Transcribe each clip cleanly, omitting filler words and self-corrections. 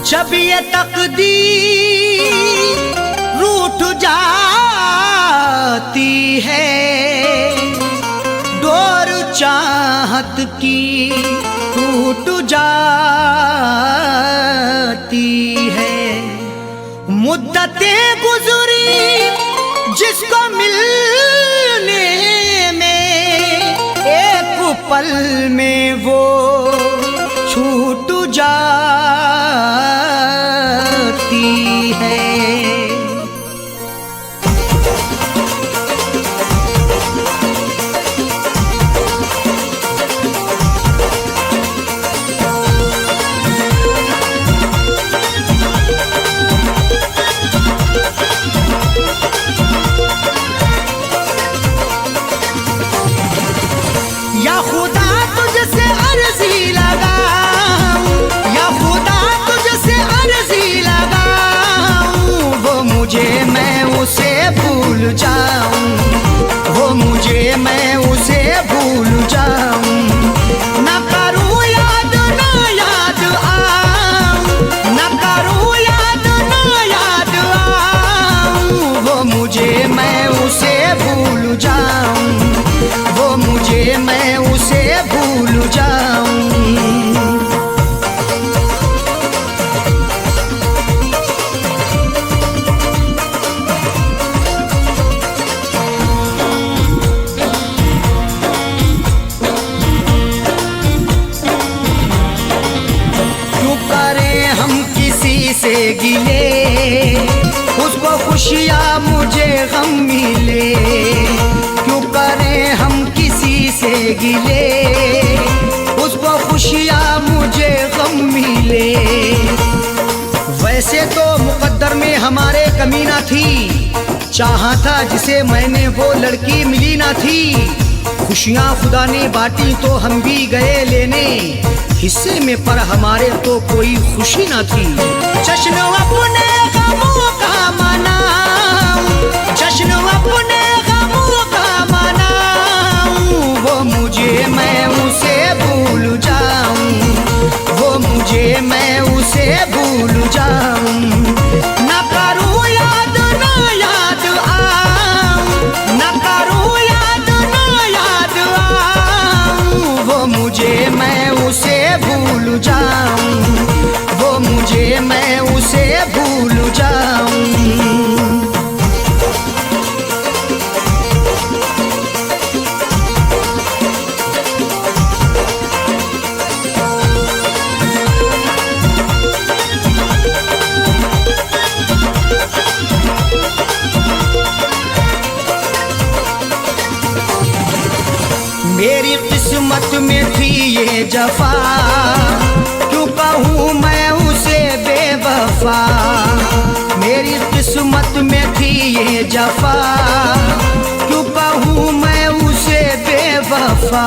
जब ये तकदीर रूठ जाती है, डोर चाहत की टूट जाती है। मुद्दतें गुजरी जिसको मिलने में, एक पल में वो छूट जाती है। या खुदा तुझसे अर्जी लगाऊं, या खुदा तुझसे अर्जी लगाऊं, वो मुझे मैं उसे भूल जाऊं, वो मुझे मैं उसे भूल जाऊं। न करूं याद न याद आऊं, न करूं याद न याद आऊं, वो मुझे मैं उसे भूल जाऊं, वो मुझे मैं उसे भूल जाऊं। क्यों करें हम किसी से गिले, उसको खुशियाँ मुझे गम मिले। क्यों करें हम किसी से गिले, उसको खुशियाँ मुझे गम मिले। वैसे तो मुकद्दर में हमारे कमी ना थी, चाहा था जिसे मैंने वो लड़की मिली ना थी। खुशियाँ खुदा ने बांटी तो हम भी गए लेने, हिस्से में पर हमारे तो कोई खुशी ना थी। जश्न अपने गमों का मनाऊं, जश्न अपने गमों का मनाऊं, वो मुझे मैं उसे भूल जाऊं, वो मुझे मैं उसे भूल जाऊं। न करूं याद न याद आऊं, न करूं याद न याद आऊं, वो मुझे मैं उसे भूल जाऊं, वो मुझे मैं उसे भूल जाऊं। मेरी किस्मत में थी ये जफा, क्यों कहूँ मैं उसे बेवफा। मेरी किस्मत में थी ये जफा, क्यों कहूँ मैं उसे बेवफा।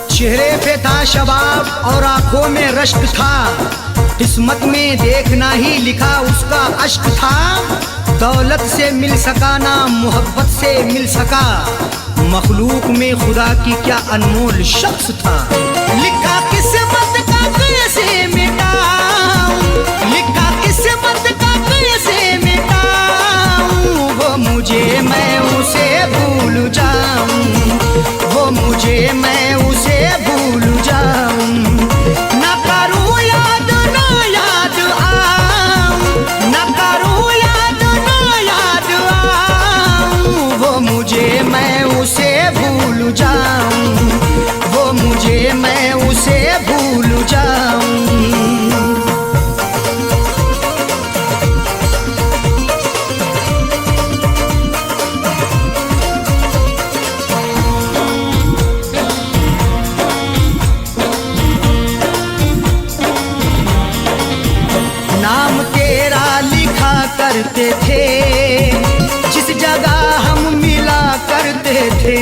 चेहरे पे था शबाब और आंखों में रश्क था, किस्मत में देखना ही लिखा उसका अश्क था। दौलत से मिल सका ना मोहब्बत से मिल सका, मखलूक में खुदा की क्या अनमोल शख्स था। लिखा किस्मत का कैसे मिटाऊं, लिखा किस्मत का कैसे मिटाऊं, वो मुझे मैं उसे भूल जाऊं, वो मुझे मैं उसे भूल जाऊं। न करूं याद न याद आऊं, न करूं याद न याद आऊं, वो मुझे मैं उसे भूल जाऊं, वो मुझे मैं उसे भूल जाऊं। नाम तेरा लिखा करते थे, जिस जगह हम मिला करते थे।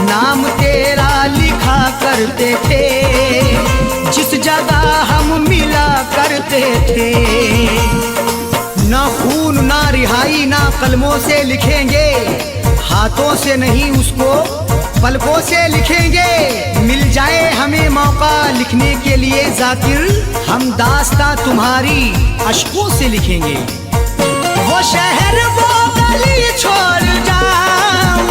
नाम तेरा लिखा करते थे, जिस जगह हम मिला करते थे। ना खून ना रिहाई ना कलमों से लिखेंगे, हाथों से नहीं उसको पलकों से लिखेंगे। मिल जाए हमें मौका लिखने के लिए जाकिर, हम दास्तां तुम्हारी अश्कों से लिखेंगे। वो शहर वो गली छोड़ जाऊं,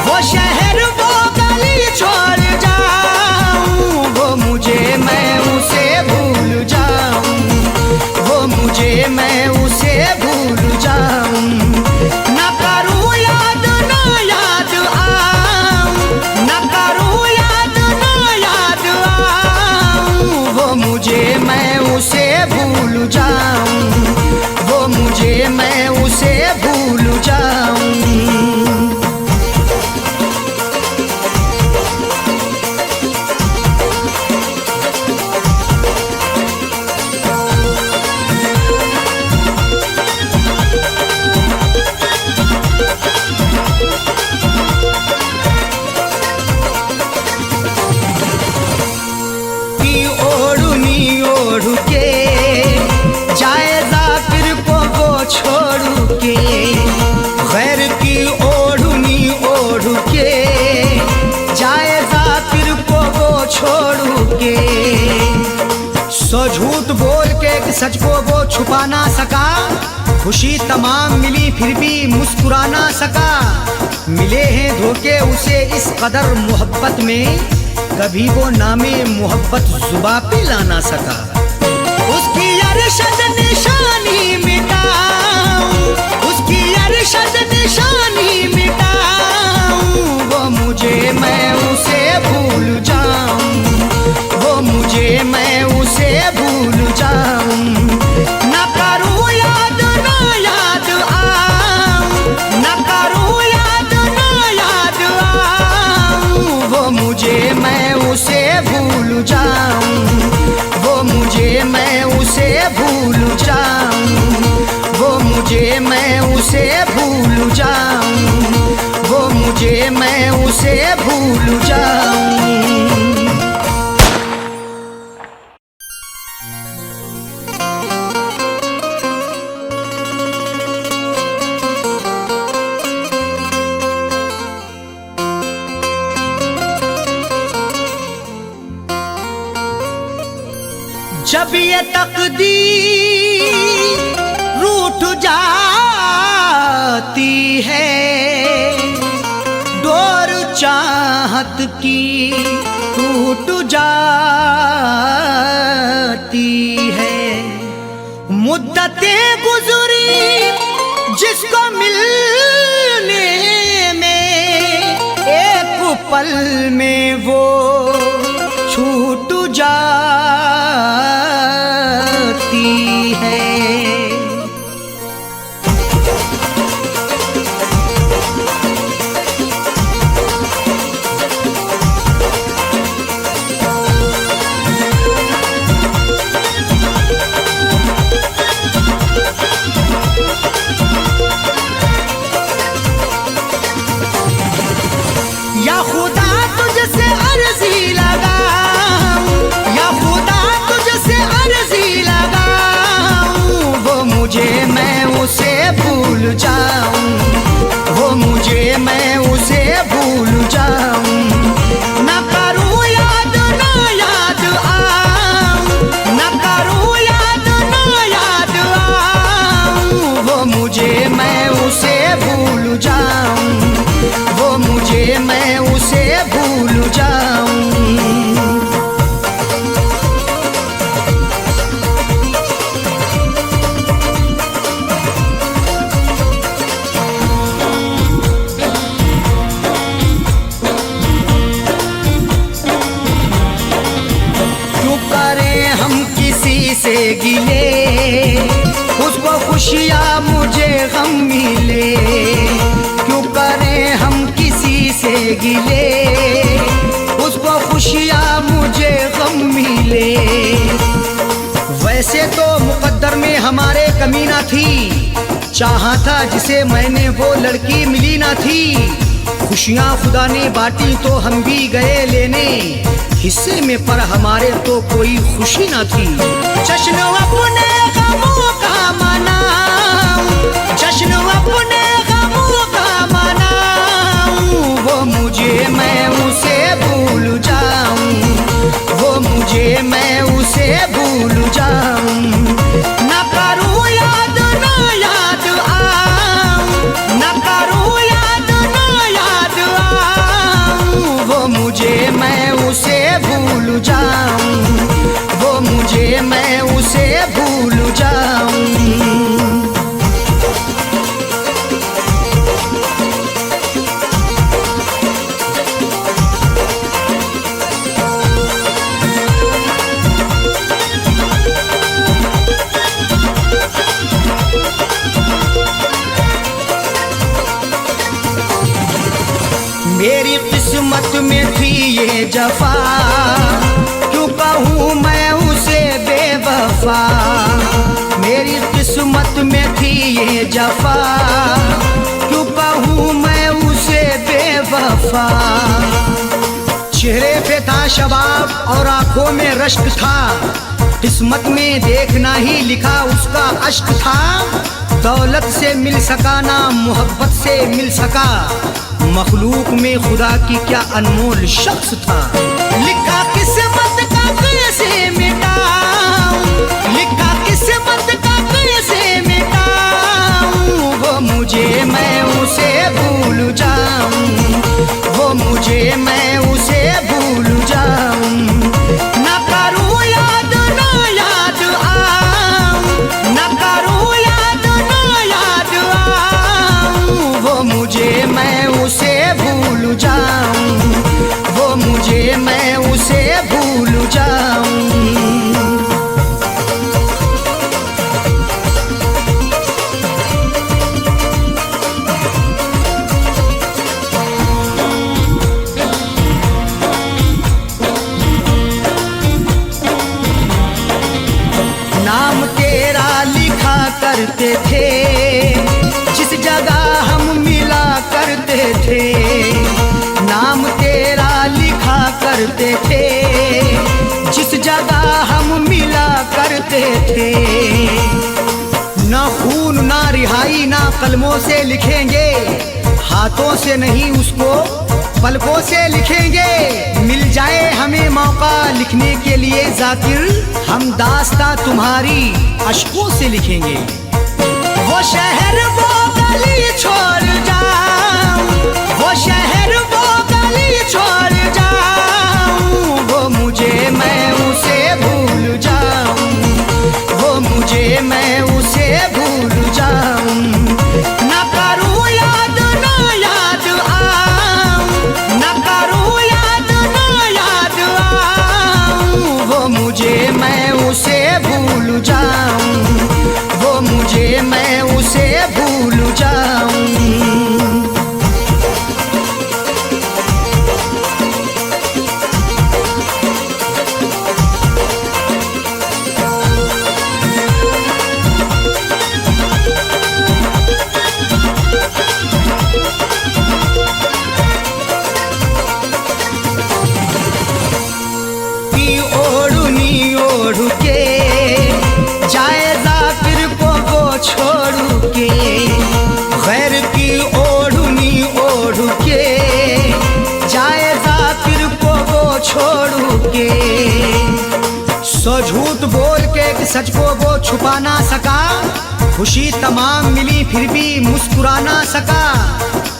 वो शहर वो गली छोड़ जाऊं, वो मुझे मैं उसे भूल जाऊं, वो मुझे मैं उसे भूल जाऊं। न करूं याद ना याद आऊं, न करूं याद ना याद आऊं, वो मुझे मैं उसे भूल जाऊं, वो मुझे मैं उसे भूल जाऊं। छोड़ के गैर की ओढ़नी ओढ़ के जाए जाकिर को वो छोड़ के। सो झूठ बोल के सच को वो छुपा ना सका, खुशी तमाम मिली फिर भी मुस्कुरा ना सका। मिले हैं धोखे उसे इस कदर मोहब्बत में, कभी वो नामे मोहब्बत जुबां पे ला ना सका। उसकी अरशद निशानी मिटाऊं, उसकी अरशद निशानी मिटाऊं, वो मुझे मैं उसे भूल जाऊं, वो मुझे मैं उसे भूल जाऊं। न करूं याद ना याद आऊं, न करूं याद ना याद आऊं, वो मुझे मैं उसे भूल जाऊं, वो मुझे मैं उसे भूल जाऊं, वो मुझे मैं उसे भूल जाऊं, वो मुझे मैं उसे भूल जाऊं। जब ये तकदीर रूठ जाती है, डोर चाहत की टूट जाती है। मुद्दतें गुजरी जिसको मिलने में, एक पल में वो छूट जाती है। या खुदा तुझसे अर्जी लगाऊं, या खुदा तुझसे अर्जी लगाऊं, वो मुझे मैं उसे भूल जाऊं, वो मुझे मैं उसे भूल जाऊं। न करूं याद ना याद आऊं, न करूं याद ना याद आऊं, वो मुझे मैं उसे भूल जाऊं, वो मुझे मैं उसे भूल जाऊं। क्यों करें हम किसी से गिले, उसको खुशियाँ मुझे गम मिले। क्यों करें हम किसी से गिले, उसको खुशियाँ मुझे गम मिले। वैसे तो मुकद्दर में हमारे कमी ना थी, चाहा था जिसे मैंने वो लड़की मिली ना थी। खुशियाँ खुदा ने बांटी तो हम भी गए लेने, हिस्से में पर हमारे तो कोई खुशी ना थी। जश्न अपने गमों का मनाऊं, जश्न भूल जाऊं, न करूं याद ना याद आऊं, न करूं याद ना याद आऊं, वो मुझे मैं उसे भूल जाऊं, वो मुझे मैं उसे भूल जाऊं। मेरी किस्मत में थी ये जफा, क्यों कहूँ मैं उसे बेवफा। मेरी किस्मत में थी ये जफा, क्यों कहूँ मैं उसे बेवफा। चेहरे पे था शबाब और आंखों में रश्क था, किस्मत में देखना ही लिखा उसका अश्क था। दौलत से मिल सका ना मोहब्बत से मिल सका, मखलूक में खुदा की क्या अनमोल शख्स था। लिखा किस्मत का कैसे मिटाऊं, लिखा किस्मत का कैसे मिटाऊं, वो मुझे मैं उसे भूल जाऊं, वो मुझे मैं उसे भूल जाऊं। न करूं याद ना याद आऊं, न करूं याद ना याद आऊं, वो मुझे मैं उसे भूल जाऊं, वो मुझे मैं उसे भूल जाऊं। नाम तेरा लिखा करते थे, जिस जगह हम मिला करते थे। नाम तेरा लिखा करते थे, जिस जगह हम मिला करते थे। ना खून ना रिहाई ना कलमों से लिखेंगे, हाथों से नहीं उसको पलकों से लिखेंगे। मिल जाए हमें मौका लिखने के लिए जाकिर, हम दास्तां तुम्हारी अश्कों से लिखेंगे। वो शहर वो गली छोड़ जाऊं, वो शहर वो गली छोड़ जाऊं, वो मुझे मैं उसे भूल जाऊं, वो मुझे मैं उसे भूल जाऊं। न करूं याद ना याद आऊं, न करूं याद ना याद आऊं, वो मुझे मैं उसे भूल जाऊं, वो मुझे मैं उसे भूल जाऊं। की ओढ़नी ओढ़ के जाए जाकिर को वो छोड़ के, गैर की ओढ़नी ओढ़ के जाए जाकिर को वो छोड़ के। सो झूठ बोल के सच को वो छुपा ना सका, खुशी तमाम मिली फिर भी मुस्कुरा ना सका।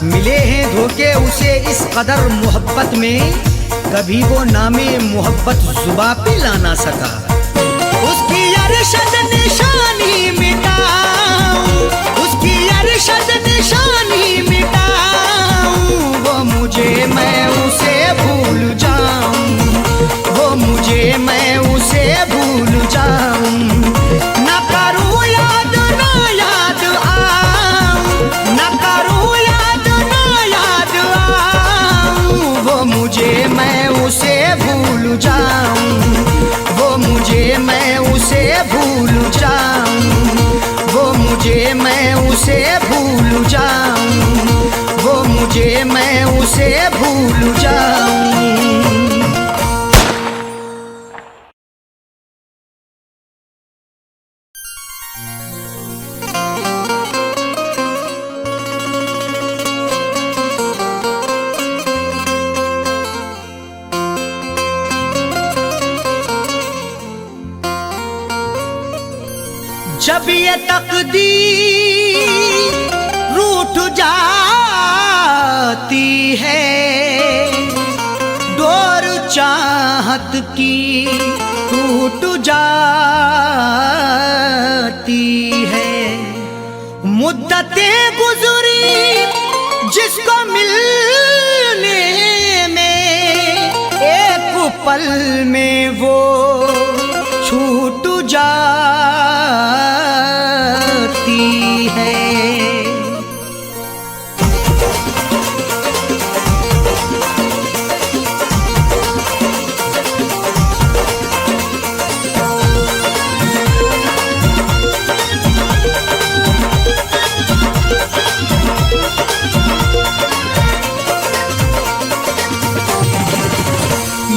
मिले हैं धोखे उसे इस कदर मोहब्बत में, कभी वो नामे मोहब्बत जुबा पे ला ना सका। उसकी अरशद निशानी मिटाऊं, उसकी अरशद निशानी मिटाऊं, वो मुझे मैं उसे भूल जाऊं, वो मुझे मैं उसे भूल जाऊं। न करूं याद ना याद आऊं, न करूं याद ना याद आऊं, वो मुझे मैं उसे भूल जाऊं, वो मुझे मैं उसे भूल जाऊं, वो मुझे मैं उसे भूल जाऊं, वो मुझे मैं उसे भूल जाऊं। जब ये तकदीर रूठ जाती है, डोर चाहत की टूट जाती है। मुद्दतें गुजरी जिसको मिलने में, एक पल में वो छूट जाती है।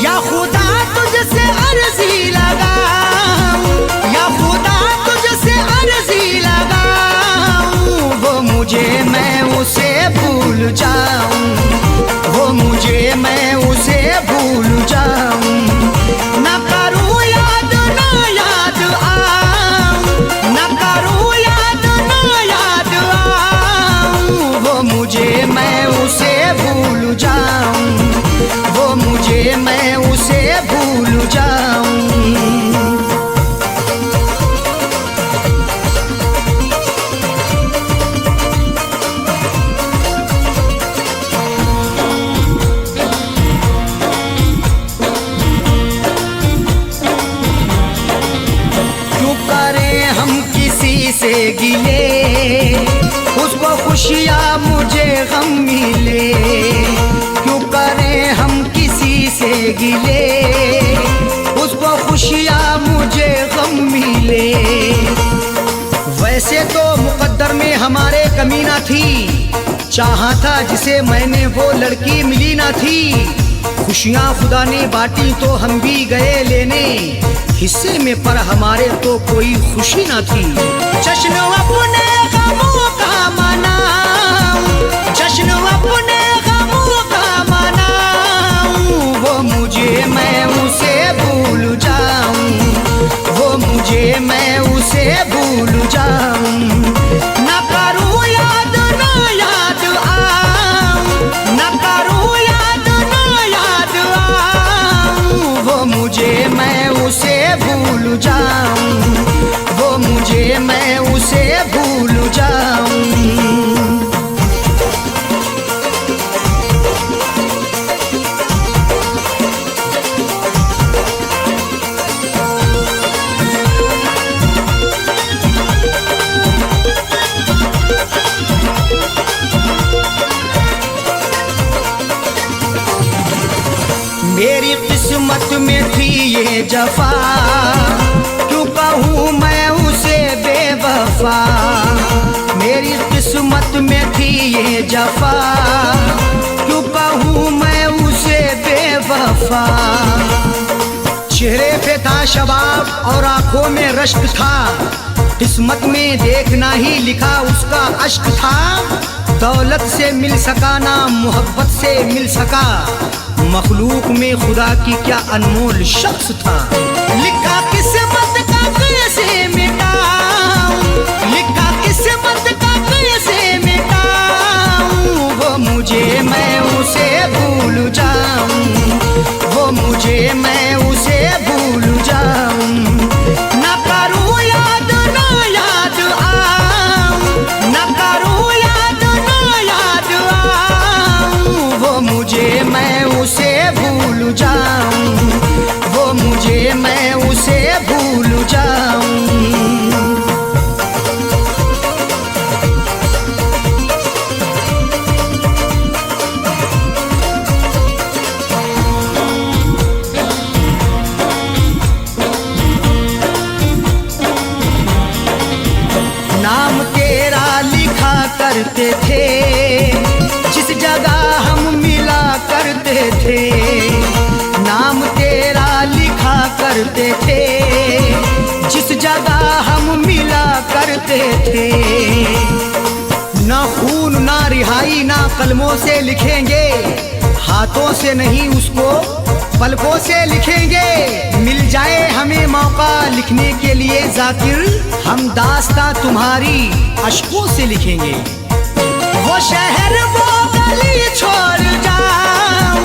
या खुदा तुझसे अर्जी लगाऊं, या खुदा तुझसे अर्जी लगाऊं, वो मुझे मैं उसे भूल जाऊं, वो मुझे मैं उसे भूल जाऊं। ना करूं याद ना याद आऊं, ना करूं याद ना याद आऊं, वो मुझे मैं उसे भूल जाऊं, वो मुझे मैं उसे भूल जाऊं। क्यों करें हम किसी से गिले, उसको खुशियाँ मुझे गम मिले। क्यों करें हम किसी से गिले, उसको खुशियाँ मुझे गम मिले। वैसे तो मुकद्दर में हमारे कमी ना थी, चाहा था जिसे मैंने वो लड़की मिली ना थी। खुशियाँ खुदा ने बांटी तो हम भी गए लेने, हिस्से में पर हमारे तो कोई खुशी ना थी। जश्न अपने गमों का मनाऊं, जश्न अपने गमों का मनाऊं, वो मुझे मैं उसे भूल जाऊं, वो मुझे मैं उसे भूल जाऊं। ना करूं याद ना याद आऊं, ना करूं याद ना याद आऊं, वो मुझे मैं उसे भूल जाऊं, वो मुझे मैं उसे भूल जाऊं। मेरी किस्मत में थी ये जफा, क्यों कहूँ मैं उसे बेवफा। मेरी किस्मत में थी ये जफा, क्यों कहूँ मैं उसे बेवफा। चेहरे पे था शबाब और आंखों में रश्क था, किस्मत में देखना ही लिखा उसका अश्क था। दौलत से मिल सका ना मोहब्बत से मिल सका, मखलूक में खुदा की क्या अनमोल शख्स था। लिखा किस्मत का कैसे मिटाऊं, लिखा किस्मत का कैसे मिटाऊं, वो मुझे मैं उसे भूल जाऊं, वो मुझे मैं उसे भूल जाऊं। ना करूं याद ना याद आऊं, ना करूं याद ना याद आऊं, वो मुझे मैं उसे भूल जाऊं, वो मुझे मैं उसे भूल जाऊं। नाम तेरा लिखा करते थे, जिस जगह हम मिला करते थे। नाम तेरा लिखा करते थे, जिस जगह हम मिला करते थे। ना खून ना रिहाई ना कलमों से लिखेंगे, हाथों से नहीं उसको पलकों से लिखेंगे। मिल जाए हमें मौका लिखने के लिए जाकिर, हम दास्तां तुम्हारी अश्कों से लिखेंगे। वो शहर वो गली छोड़ जाऊं,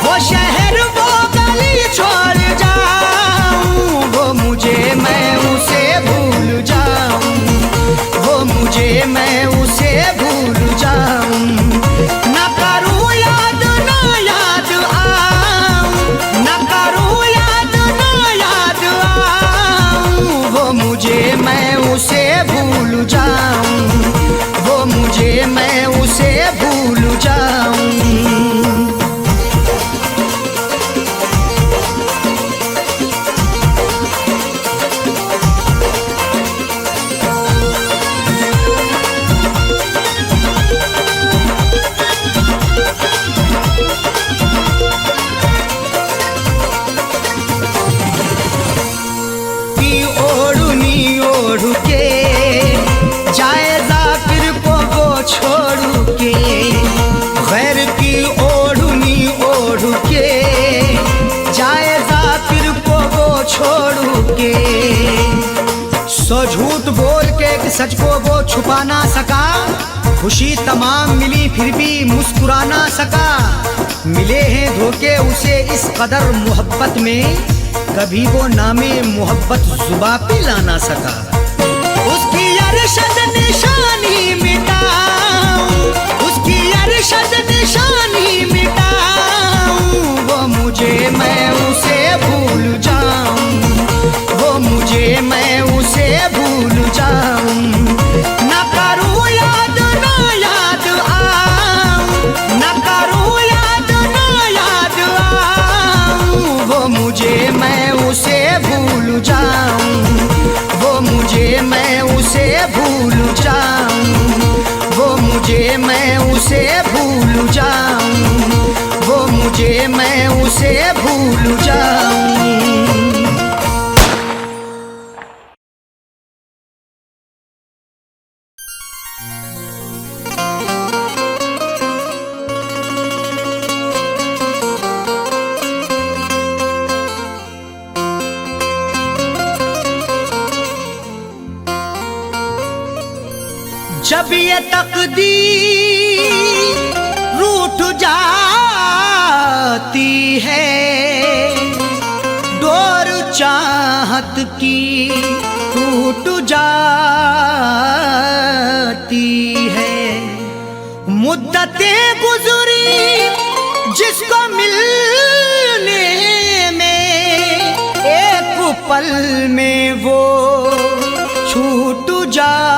वो शहर वो गली छोड़ जाऊं, वो मुझे मैं उसे भूल जाऊं, वो मुझे मैं उसे भूल जाऊं। ना करूं याद ना याद आऊं, ना करूं याद ना याद आऊं, वो मुझे मैं उसे भूल जाऊं, वो मुझे मैं उसे भूल जाऊं। छोड़ के गैर की ओढ़नी ओढ़ के जाए जाकिर को वो छोड़ के। सो झूठ बोल के कि सच को वो छुपा ना सका, खुशी तमाम मिली फिर भी मुस्कुरा ना सका। मिले हैं धोखे उसे इस कदर मोहब्बत में, कभी वो नामे मोहब्बत जुबा पे ला ना सका। उसकी अरशद निशानी मिटाऊं, उसकी अरशद निशानी मिटाऊं, वो मुझे मैं उसे भूल जाऊं, वो मुझे मैं उसे भूल जाऊं। ना करूं याद ना याद आऊं, ना करूं याद ना याद आऊं, वो मुझे मैं उसे भूल जाऊं, वो मुझे मैं उसे भूल जाऊं, वो मुझे मैं उसे भूल जाऊं, वो मुझे मैं उसे भूल जाऊं। जब ये तकदीर रूठ जाती है, डोर चाहत की टूट जाती है। मुद्दतें गुजरी जिसको मिलने में, एक पल में वो छूट जाती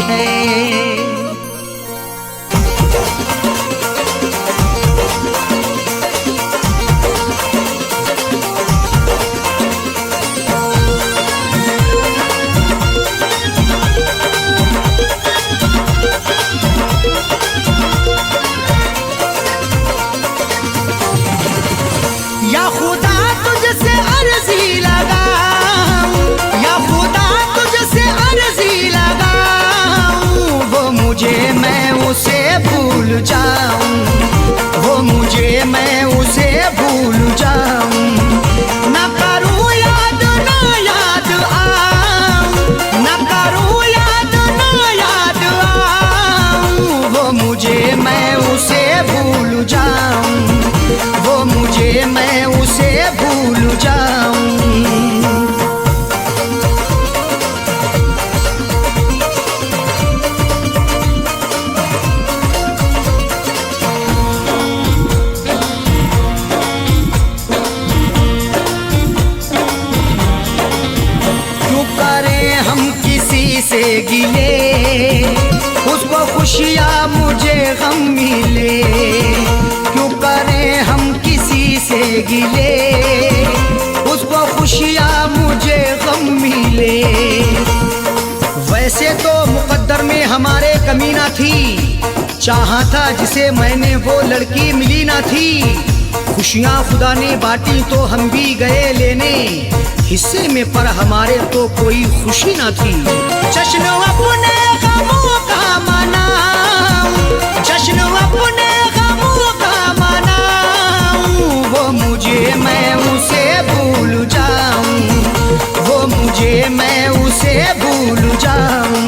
है। या खुदा तुझसे अर्जी लगाऊं, या खुदा तुझसे अर्जी लगाऊं, वो मुझे मैं उसे भूल जाऊं, वो मुझे मैं उसे भूल जाऊं। ना करूं याद ना याद आऊं, ना करूं याद ना याद आऊं, वो मुझे मैं उसे भूल जाऊं, वो मुझे मैं उसे भूल जाऊं। क्यों करें हम किसी से गिले, उसको खुशियाँ मुझे गम मिले। क्यों करें हम किसी से गिले, उसको खुशियाँ मुझे गम मिले। वैसे तो मुकद्दर में हमारे कमी ना थी, चाहा था जिसे मैंने वो लड़की मिली ना थी। खुशियाँ खुदा ने बांटी तो हम भी गए लेने, हिस्से में पर हमारे तो कोई खुशी ना थी। जश्न अपने गमों का मनाऊं, जश्न मैं उसे भूल जाऊं।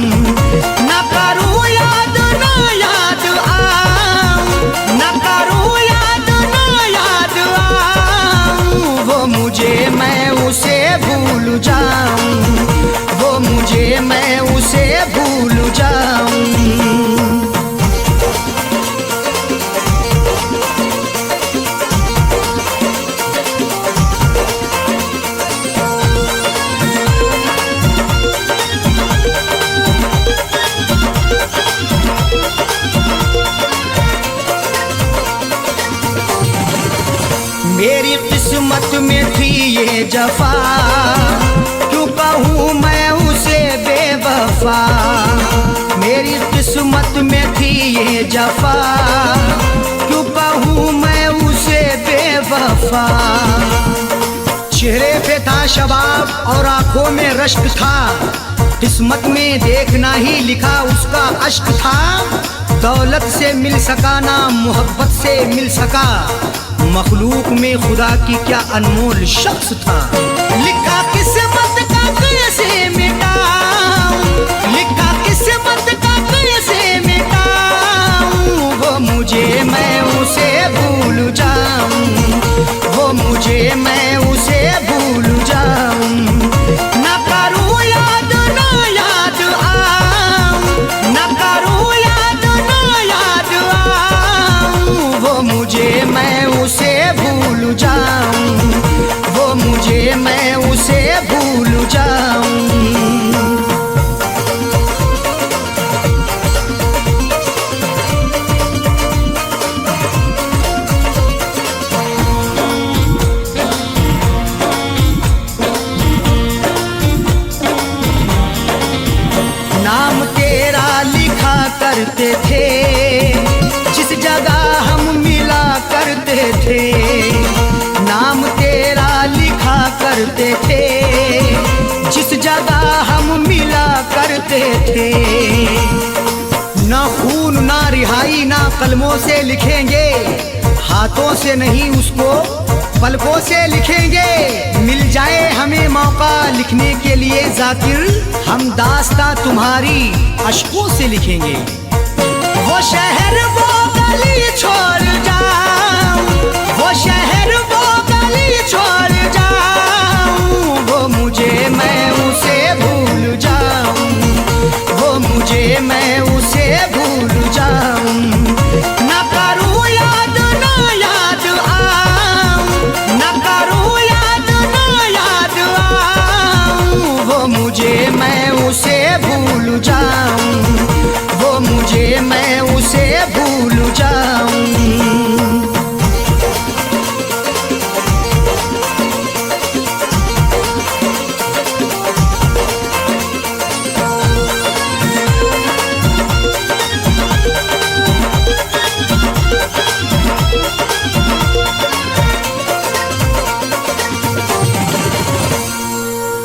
न करूं याद ना याद आऊं, न करूं याद ना याद आऊं। वो मुझे मैं उसे भूल जाऊं, वो मुझे मैं उसे भूल जाऊं। मेरी किस्मत में थी ये जफा, क्यों कहूँ मैं उसे बेवफा। मेरी किस्मत में थी ये जफा, क्यों कहूँ मैं उसे बेवफा। चेहरे पे था शबाब और आंखों में रश्क था, किस्मत में देखना ही लिखा उसका अश्क था। दौलत से मिल सका ना मोहब्बत से मिल सका, मखलूक में खुदा की क्या अनमोल शख्स था। लिखा किस्मत का कैसे मिटाऊं, लिखा किस्मत का कैसे मिटाऊं। वो मुझे मैं उसे भूल जाऊं, वो मुझे मैं उसे भूल जाऊं। न करूं याद ना याद आऊं, न करूं याद ना याद आऊं। वो मुझे मैं उसे भूल जाऊं, वो मुझे मैं उसे भूल जाऊं। नाम तेरा लिखा करते थे, जिस जगह हम मिला करते थे। नाम तेरा लिखा करते थे, जिस जगह हम मिला करते थे। ना खून ना रिहाई ना कलमों से लिखेंगे, हाथों से नहीं उसको पलकों से लिखेंगे। मिल जाए हमें मौका लिखने के लिए जाकिर, हम दास्तां तुम्हारी अश्कों से लिखेंगे। वो शहर वो गली छोड़ जाऊं, वो शहर वो गली छोड़ जाऊं। वो मुझे मैं उसे भूल जाऊं, वो मुझे मैं उसे भूल जाऊं। न करूं याद ना याद आऊं, न करूं याद ना याद आऊं। वो मुझे मैं उसे भूल जाऊं, वो मुझे मैं उसे भूल जाऊं।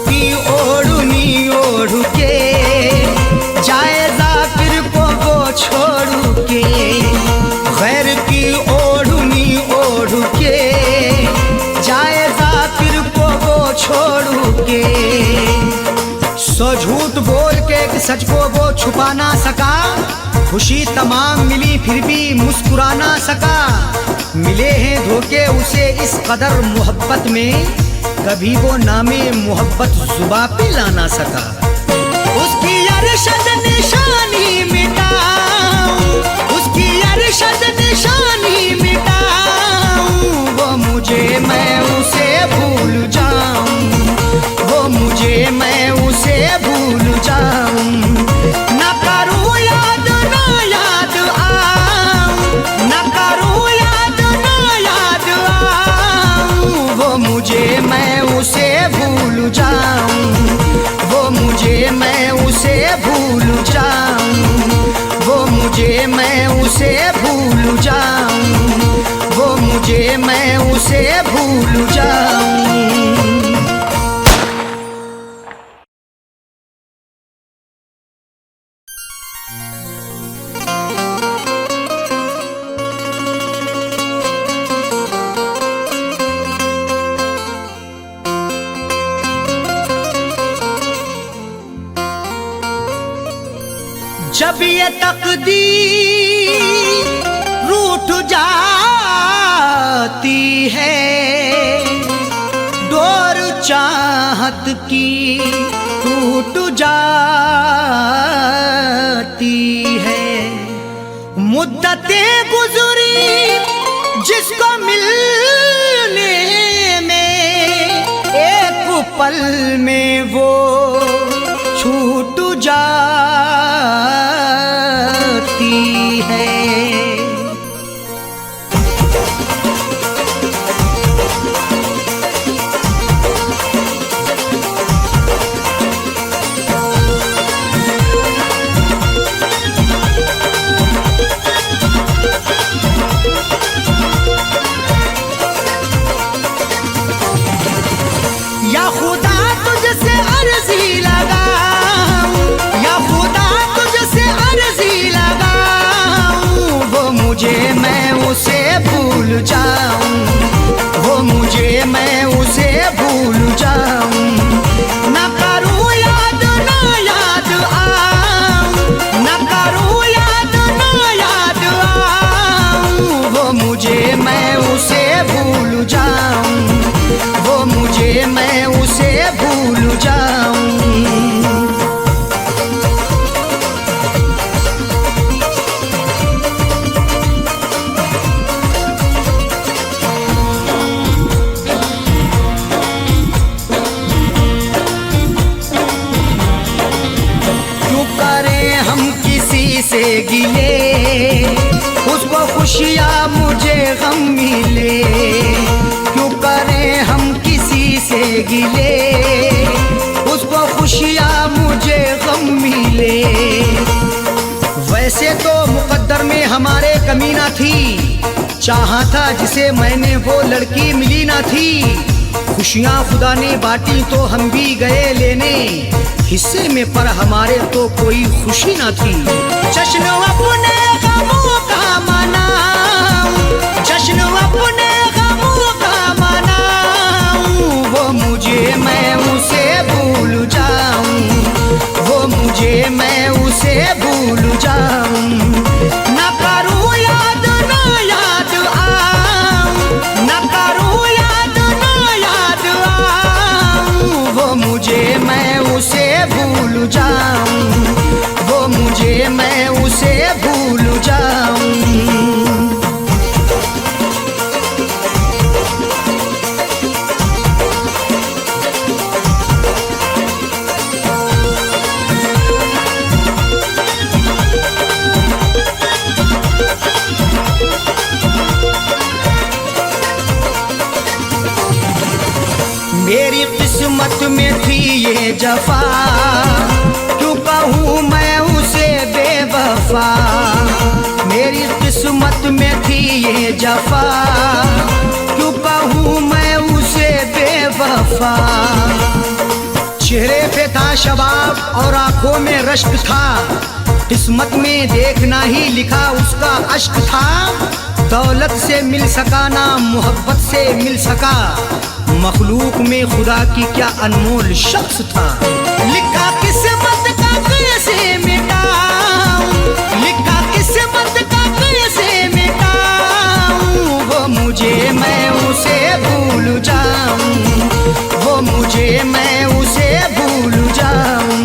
की ओढ़नी ओढ़ के जाए जाकिर को वो छोड़ के, गैर की ओढ़नी ओढ़ के जाए जाकिर को वो छोड़ के। सो झूठ बोल के एक सच को वो छुपा ना सका, खुशी तमाम मिली फिर भी मुस्कुरा ना सका। मिले हैं धोखे उसे इस कदर मोहब्बत में, कभी वो नामे मोहब्बत जुबां पे ला ना सका। उसकी अरशद निशानी मिटाऊं, उसकी अरशद निशानी मिटाऊं। वो मुझे मैं उसे भूल जाऊं, वो मुझे मैं उसे भूल जाऊं। न करूं याद ना याद आऊं, न करूं याद ना याद आऊं। वो मुझे मैं उसे भूल जाऊं, वो मुझे मैं उसे भूल जाऊं। वो मुझे मैं उसे भूल जाऊं, वो मुझे मैं उसे भूल जाऊं। जब ये तकदीर रूठ जाती है, डोर चाहत की टूट जाती है। मुद्दतें गुजरी जिसको मिलने में, एक पल में वो छूट जाती है। या खुदा तुझसे अर्जी लगाऊं, या खुदा तुझसे अर्जी लगाऊं, वो मुझे मैं उसे भूल जाऊं, वो मुझे मैं उसे भूल जाऊं। ना करूं याद ना याद आऊं, ना करूं याद ना याद आऊं, वो मुझे मैं उसे भूल जाऊं, वो मुझे मैं उसे भूल जाऊं। क्यों करें हम किसी से गिले, उसको खुशियाँ मुझे गम मिले। क्यों करें हम किसी से गिले, उसको खुशियाँ मुझे गम मिले। वैसे तो मुकद्दर में हमारे कमी ना थी, चाहा था जिसे मैंने वो लड़की मिली ना थी। खुशियाँ खुदा ने बांटी तो हम भी गए लेने, हिस्से में पर हमारे तो कोई खुशी ना थी। जश्न अपने गमों का मनाऊं, जश्न अपने गमों का मनाऊं, वो मुझे मैं उसे भूल जाऊं, वो मुझे मैं उसे भूल जाऊं। ना करूं याद ना याद आऊं, ना करूं याद ना याद आऊं, वो मुझे मैं उसे भूल जाऊं, वो मुझे मैं उसे भूल जाऊं। मेरी किस्मत में थी ये जफा, क्यों कहूँ मैं उसे बेवफा। मेरी किस्मत में थी ये जफा, क्यों कहूँ मैं उसे बेवफा। चेहरे पे था शबाब और आंखों में रश्क था, किस्मत में देखना ही लिखा उसका अश्क था। दौलत से मिल सका ना मोहब्बत से मिल सका, मखलूक में खुदा की क्या अनमोल शख्स था। लिखा किस्मत का कैसे मिटाऊं, लिखा किस्मत का कैसे मिटाऊं, वो मुझे मैं उसे भूल जाऊं, वो मुझे मैं उसे भूल जाऊं।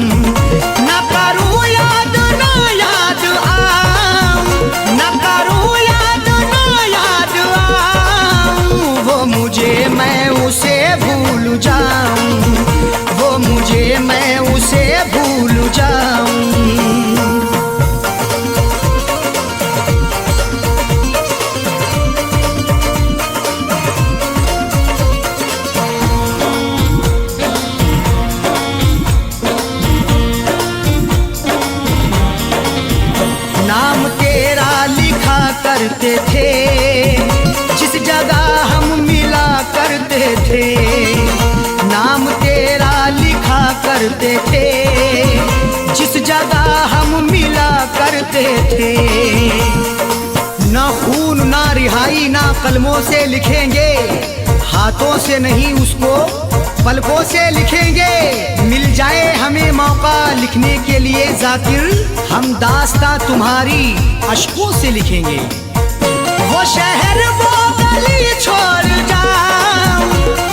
ना करूं याद ना याद आऊं, ना करूं याद ना याद आऊं, वो मुझे मैं उसे भूल जाऊं, वो मुझे मैं उसे भूल जाऊं। नाम तेरा लिखा करते थे, जिस जगह हम मिला करते थे। नाम तेरा लिखा करते थे, जिस जगह हम मिला करते थे। ना खून ना रिहाई ना कलमों से लिखेंगे, हाथों से नहीं उसको पलकों से लिखेंगे। मिल जाए हमें मौका लिखने के लिए जाकिर, हम दास्तां तुम्हारी अश्कों से लिखेंगे। वो शहर वो गली छोड़ जाऊं,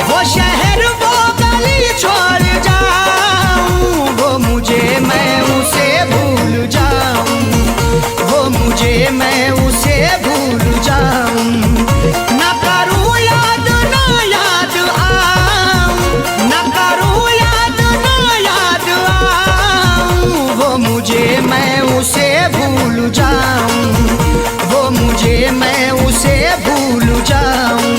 वो शहर वो गली छोड़ जाऊं, वो मुझे मैं उसे भूल जाऊं, वो मुझे मैं उसे भूल जाऊं। ना करूं याद ना याद आऊं, ना करूं याद ना याद आऊं, वो मुझे मैं उसे भूल जाऊं, वो मुझे मैं उसे भूल जाऊं।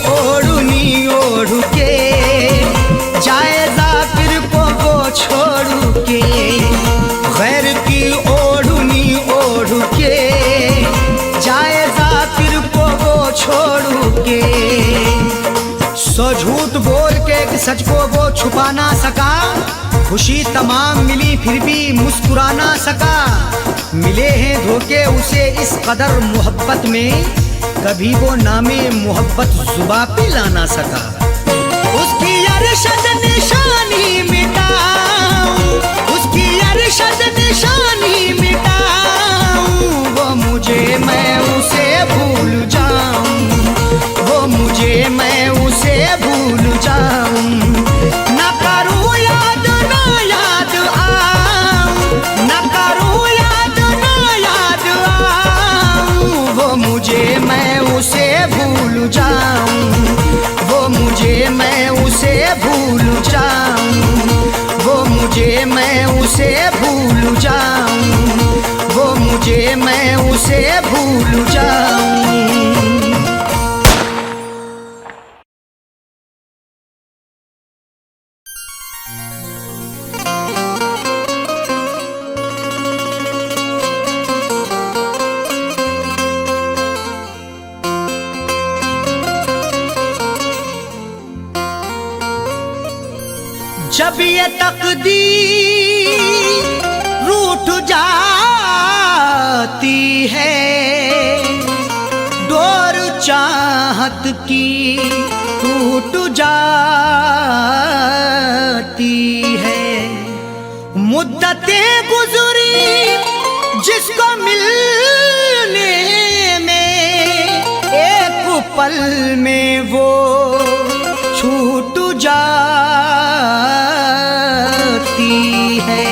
ओढ़नी ओढ़ के जाए जाकिर को वो छोड़ के, गैर की ओढ़नी ओढ़ के जाए जाकिर को वो छोड़ के। सो झूठ बोल के सच को वो छुपा ना सका, खुशी तमाम मिली फिर भी मुस्कुरा ना सका। मिले हैं धोखे उसे इस कदर मोहब्बत में, कभी वो नामे मोहब्बत जुबा पे ला ना सका। उसकी अरशद निशानी मिटाऊं, उसकी अरशद निशानी मिटाऊं, वो मुझे मैं उसे भूल जाऊं, वो मुझे मैं उसे भूल जाऊं। ना करूं याद ना याद आऊं, ना करूं याद ना याद आऊं, वो मुझे मैं उसे भूल जाऊं, वो मुझे मैं उसे भूल जाऊं, वो मुझे मैं उसे भूल जाऊं, वो मुझे मैं उसे भूल जाऊं। जब ये तकदीर रूठ जाती है, डोर चाहत की टूट जाती है। मुद्दतें गुजरी जिसको मिलने में, एक पल में वो छूट जाती है।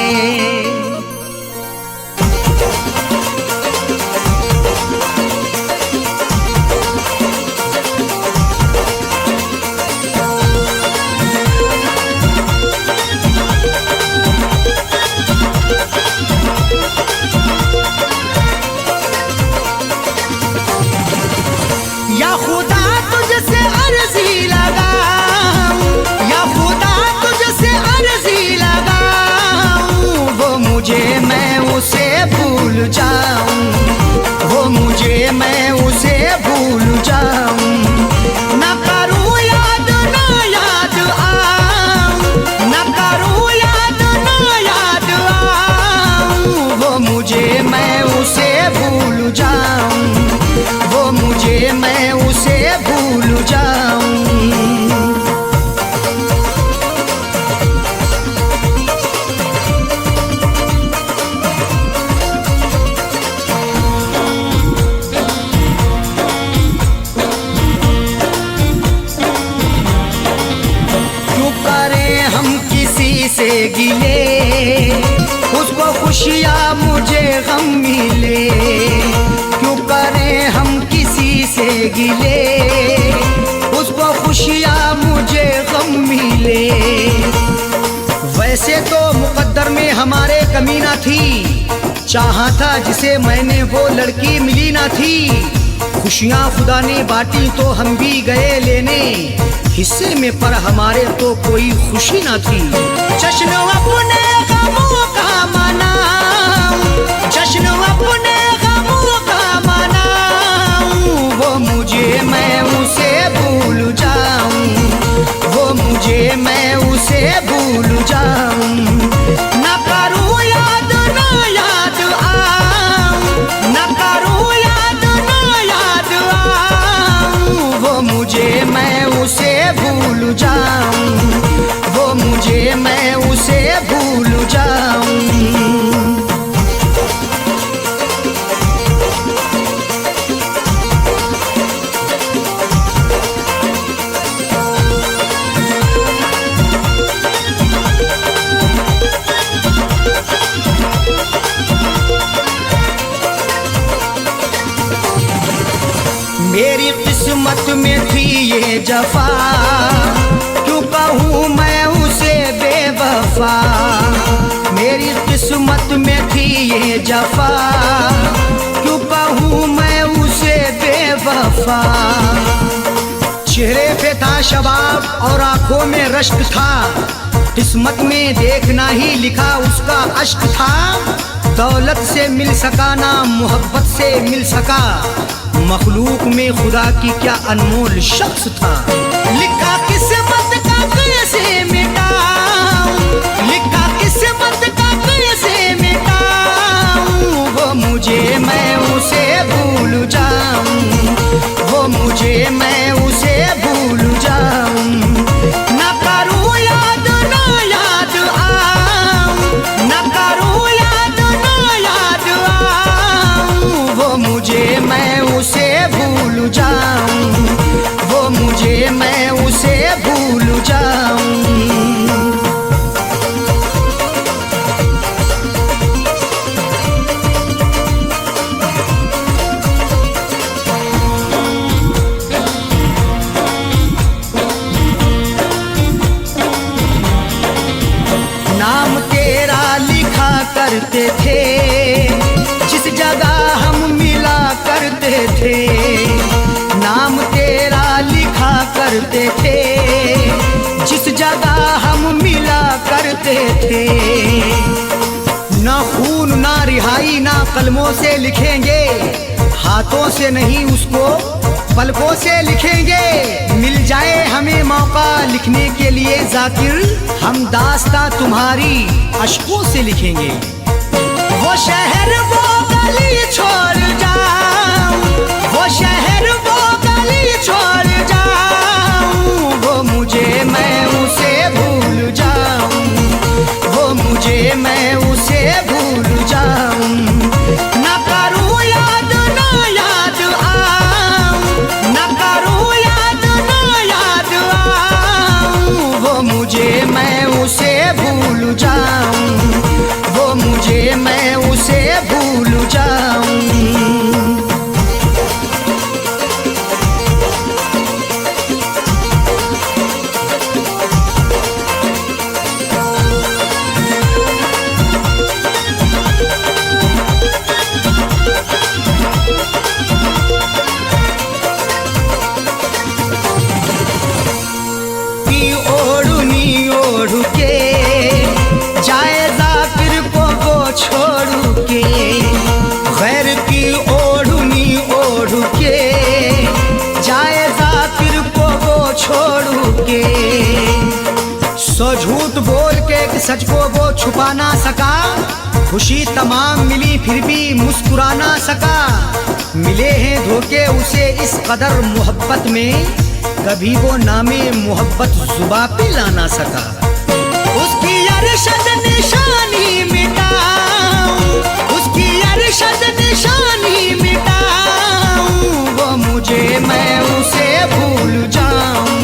या खुदा तुझसे अर्जी लगाऊं, या खुदा तुझसे अर्जी लगाऊं, वो मुझे मैं उसे भूल जाऊं, वो मुझे मैं उसे भूल जाऊं। ना करूं याद ना याद आऊं, ना करूं याद ना याद आऊं, वो मुझे मैं उसे भूल जाऊं, वो मुझे मैं उसे भूल जाऊं। क्यों करें हम किसी से गिले, उसको खुशियाँ मुझे गम मिले। क्यों करें हम किसी से गिले, उसको खुशियाँ मुझे गम मिले। वैसे तो मुकद्दर में हमारे कमी ना थी, चाहा था जिसे मैंने वो लड़की मिली ना थी। खुशियाँ खुदा ने बांटी तो हम भी गए लेने, हिस्से में पर हमारे तो कोई खुशी ना थी। जश्न अपने गमों का मनाऊं, जश्न अपने गमों का मनाऊं, वो मुझे मैं उसे भूल जाऊं, वो मुझे मैं उसे भूल जाऊं। न करूं याद न याद आऊं, न करूं याद न याद आऊं, वो मुझे मैं उसे भूल जाऊं, वो मुझे मैं उसे भूल जाऊं। मेरी किस्मत में थी ये जफा, क्यों कहूँ मैं उसे बेवफा। मेरी किस्मत में थी ये जफा, क्यों कहूँ मैं उसे बेवफा। चेहरे पे था शबाब और आंखों में रश्क था, किस्मत में देखना ही लिखा उसका अश्क था। दौलत से मिल सका ना मोहब्बत से मिल सका, मखलूक में खुदा की क्या अनमोल शख्स था। लिखा किस्मत का कैसे मिटाऊं, लिखा किस्मत का कैसे मिटाऊं, वो मुझे मैं उसे भूल जाऊं, वो मुझे मैं उसे भूल जाऊं। न करूं याद न याद आऊं, न करूं याद न याद आऊं, वो मुझे मैं उसे भूल जाऊं, वो मुझे मैं उसे भूल जाऊं। नाम तेरा लिखा करते थे, जिस जगह हम मिला करते थे। नाम तेरा लिखा करते थे, जिस जगह हम मिला करते थे। ना खून ना रिहाई ना कलमों से लिखेंगे, हाथों से नहीं उसको पलकों से लिखेंगे। मिल जाए हमें मौका लिखने के लिए जाकिर, हम दास्तां तुम्हारी अश्कों से लिखेंगे। वो शहर वो गली छोड़ जाऊं, वो शहर वो गली छोड़ जाऊं, वो मुझे मैं उसे भूल जाऊं, वो मुझे मैं उसे भूल जाऊं। न करूं याद न याद आऊं, न करूं याद न याद आऊं, वो मुझे मैं उसे भूल जाऊं, वो मुझे मैं उसे भूल जाऊं। की ओढ़नी ओढ़ के जाए जाकिर को वो छोड़ के, गैर की ओढ़नी ओढ़ के जाए जाकिर को वो छोड़ के। सो झूठ बोल के एक सच को वो छुपा ना सका, खुशी तमाम मिली फिर भी मुस्कुरा ना सका। मिले हैं धोखे उसे इस कदर मोहब्बत में, कभी वो नामे मोहब्बत जुबा पे ला ना सका। उसकी अरशद निशानी मिटाऊं, उसकी अरशद निशानी मिटाऊं, वो मुझे मैं उसे भूल जाऊं,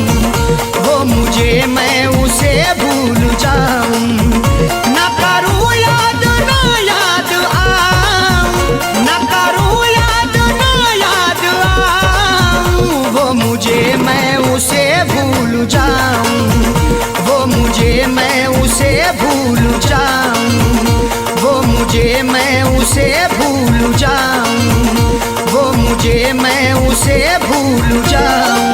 वो मुझे मैं उसे भूल जाऊं। न करूं याद न याद आऊं, न करूं याद न याद आऊं, वो मुझे मैं उसे भूल जाऊं, वो मुझे मैं उसे भूल जाऊं, वो मुझे मैं उसे भूल जाऊं, वो मुझे मैं उसे भूल जाऊं।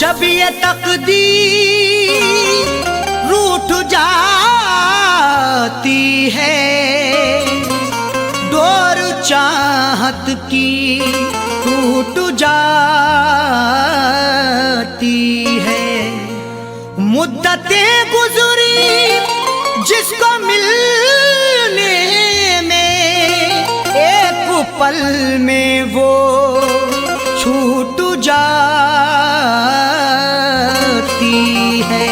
जब ये तकदीर रूठ जाती है, डोर चाहत की टूट जाती है। मुद्दतें गुजरी जिसको मिलने में, एक पल में वो छूट जाती है।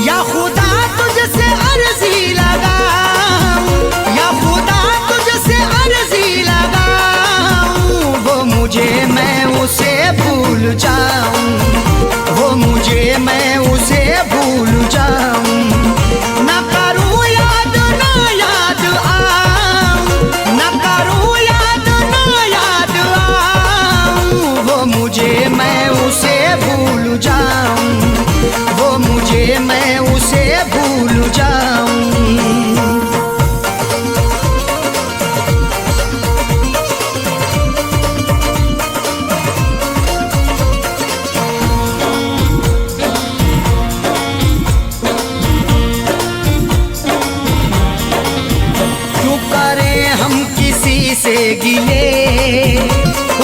या खुदा तुझसे अर्जी लगाऊं, या खुदा तुझसे अर्जी लगाऊं, वो मुझे मैं उसे भूल जाऊं, वो मुझे मैं उसे भूल जाऊं। न करूं याद ना याद आऊं, न करूं याद ना याद आऊं, वो मुझे मैं उसे भूल जाऊं, वो मुझे मैं उसे भूल जाऊं। क्यों करें हम किसी से गिले,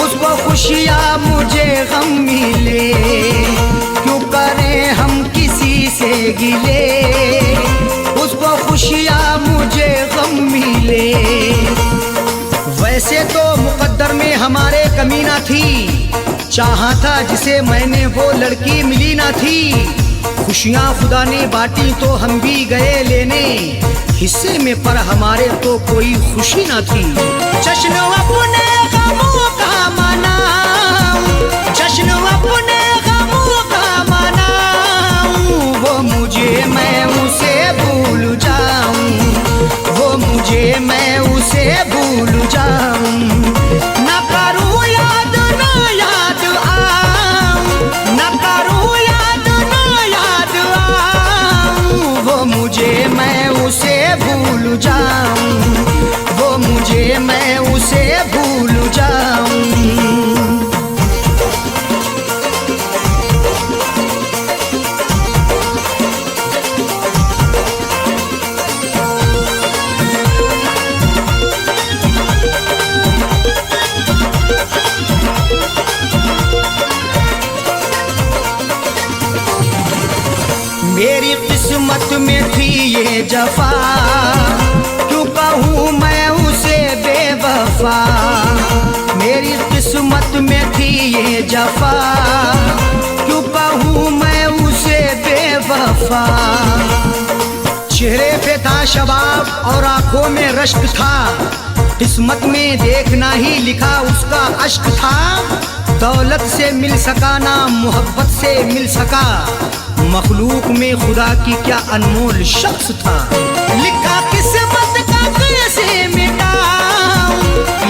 उसको खुशियाँ मुझे गम मिले। क्यों करें हम किसी से गिले, उसको खुशियाँ मुझे गम मिले। वैसे तो मुकद्दर में हमारे कमी ना थी, चाहा था जिसे मैंने वो लड़की मिली ना थी। खुशियाँ खुदा ने बांटी तो हम भी गए लेने, हिस्से में पर हमारे तो कोई खुशी ना थी। जश्न अपने गमों का मनाऊं, जश्न अपने गमों का मनाऊं, वो मुझे मैं उसे भूल जाऊं, वो मुझे मैं उसे भूल जाऊं। न करूं याद ना याद आऊं, न करूं याद ना याद आऊं, वो मुझे मैं उसे भूल जाऊं, वो मुझे मैं उसे भूल जाऊं। मेरी किस्मत में थी ये जफा, क्यों कहूँ मैं उसे बेवफा। मेरी किस्मत में थी ये जफा, क्यों कहूँ मैं उसे बेवफा। चेहरे पे था शबाब और आंखों में रश्क था, किस्मत में देखना ही लिखा उसका अश्क था। दौलत से मिल सका ना मोहब्बत से मिल सका, मखलूक में खुदा की क्या अनमोल शख्स था। लिखा किस्मत का कैसे मिटाऊं,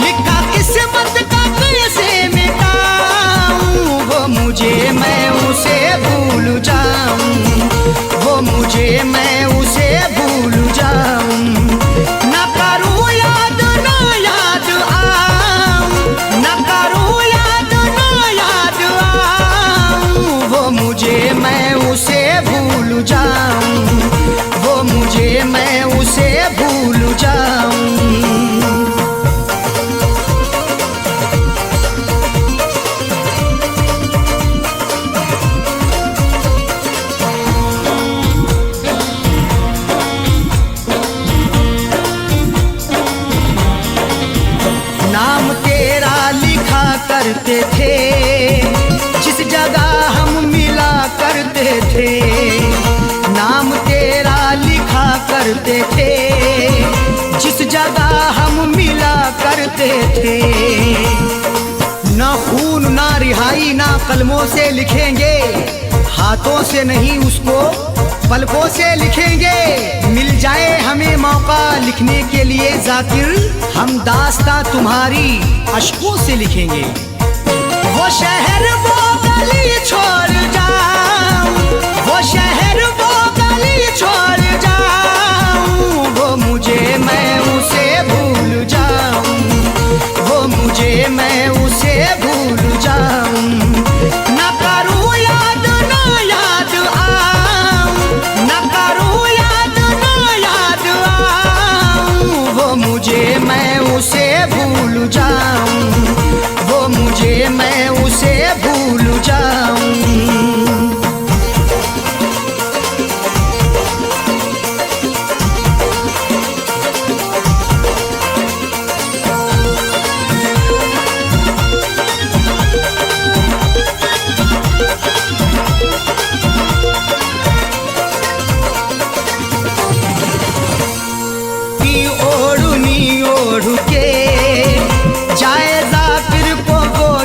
लिखा किस्मत का कैसे मिटाऊं, वो मुझे मैं उसे भूल जाऊं, वो मुझे मैं उसे भूल जाऊं। न करूं याद ना याद आऊं, न करूं याद ना याद आऊं, वो मुझे मैं उसे भूल जाऊं, वो मुझे मैं उसे भूल जाऊं। नाम तेरा लिखा करते थे, जिस जगह हम मिला करते थे। नाम तेरा लिखा करते थे, जिस जगह हम मिला करते थे। ना खून ना रिहाई ना कलमों से लिखेंगे, हाथों से नहीं उसको पलकों से लिखेंगे, मिल जाए हमें मौका लिखने के लिए जाकिर, हम दास्तां तुम्हारी अश्कों से लिखेंगे। वो शहर वो गली छोड़ जाऊं, वो शहर वो गली छोड़ जाऊं, वो मुझे मैं उसे भूल जाऊं, वो मुझे मैं उसे भूल जाऊं। न करूं याद ना याद आऊं, न करूं याद ना याद आऊं, वो मुझे मैं उसे भूल जाऊं, वो मुझे मैं उसे भूल जाऊं।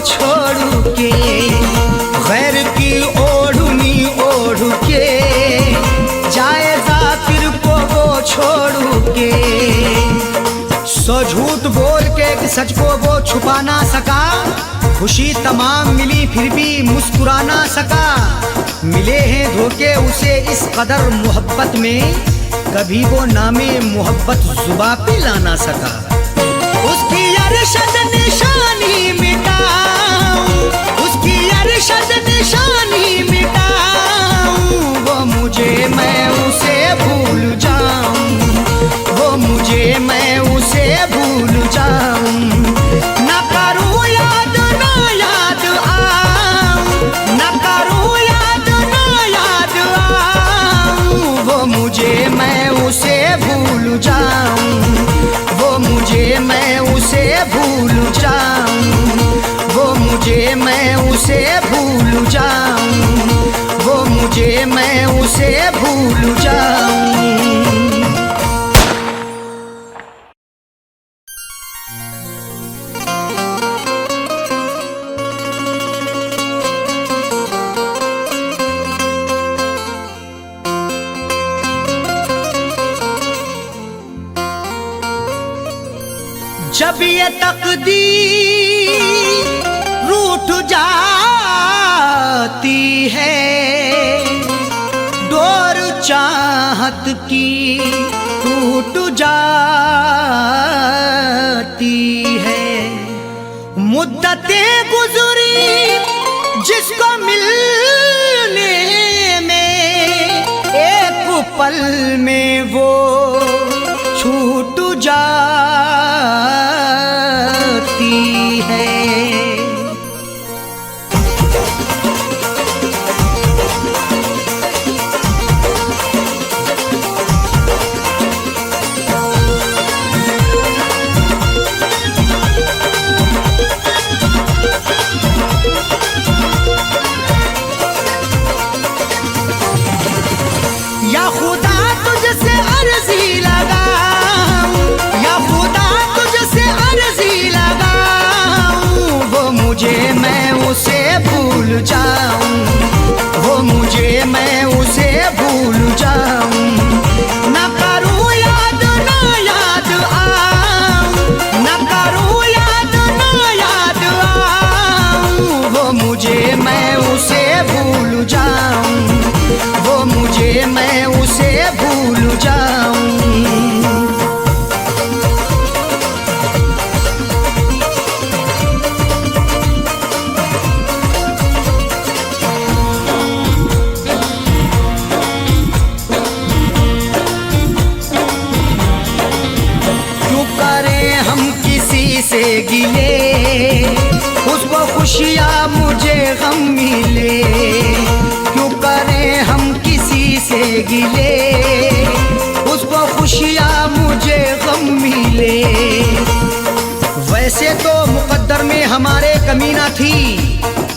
छोड़ के गैर की ओढ़नी ओढ़ के जाए जाकिर को वो छोड़ के। सो झूठ बोल के सच को वो छुपा ना सका, खुशी तमाम मिली फिर भी मुस्कुरा ना सका। मिले हैं धोखे उसे इस कदर मोहब्बत में, कभी वो नामे मोहब्बत जुबां पे ला ना सका। उसकी अरशद निशानी मिटाऊं, उसकी अरशद निशानी मिटाऊं, वो मुझे मैं उसे भूल जाऊं, वो मुझे मैं उसे भूल जाऊं। न करूं याद ना याद आऊं, न करूं याद ना याद आऊं, वो मुझे मैं उसे भूल जाऊं, वो मुझे मैं उसे भूल जाऊं, वो मुझे मैं उसे भूल जाऊं, वो मुझे मैं उसे भूल जाऊं। जब ये तकदीर रूठ जाती है, डोर चाहत की टूट जाती है। मुद्दतें गुजरी जिसको मिलने में, एक पल में वो छूट जाती है। या खुदा तुझसे अर्जी लगाऊं, या खुदा तुझसे अर्जी लगाऊं, वो मुझे मैं उसे भूल जाऊं, वो मुझे मैं उसे भूल जाऊं। न करूं याद ना याद आऊं, न करूं याद ना याद आऊं, वो मुझे मैं उसे भूल जाऊं, वो मुझे मैं उसे भूल जाऊं। क्यों करें हम किसी से गिले, उसको खुशियाँ मुझे गम मिले। क्यों करें हम किसी से गिले, उसको खुशियाँ मुझे गम मिले। वैसे तो मुकद्दर में हमारे कमी ना थी,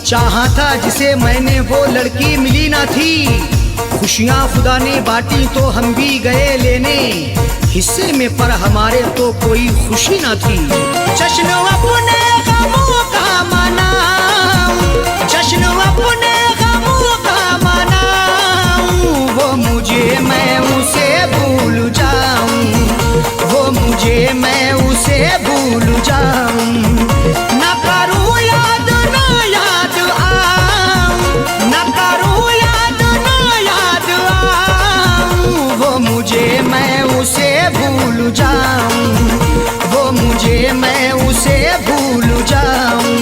चाहा था जिसे मैंने वो लड़की मिली ना थी। खुशियाँ खुदा ने बांटी तो हम भी गए लेने, हिस्से में पर हमारे तो कोई खुशी ना थी। जश्न अपने गमों का मनाऊं, जश्न अपने गमों का मनाऊं, वो मुझे उसे भूल जाऊं। न करूं याद ना याद आऊं, न करूं याद ना याद आऊं, वो मुझे मैं उसे भूल जाऊं, वो मुझे मैं उसे भूल जाऊं।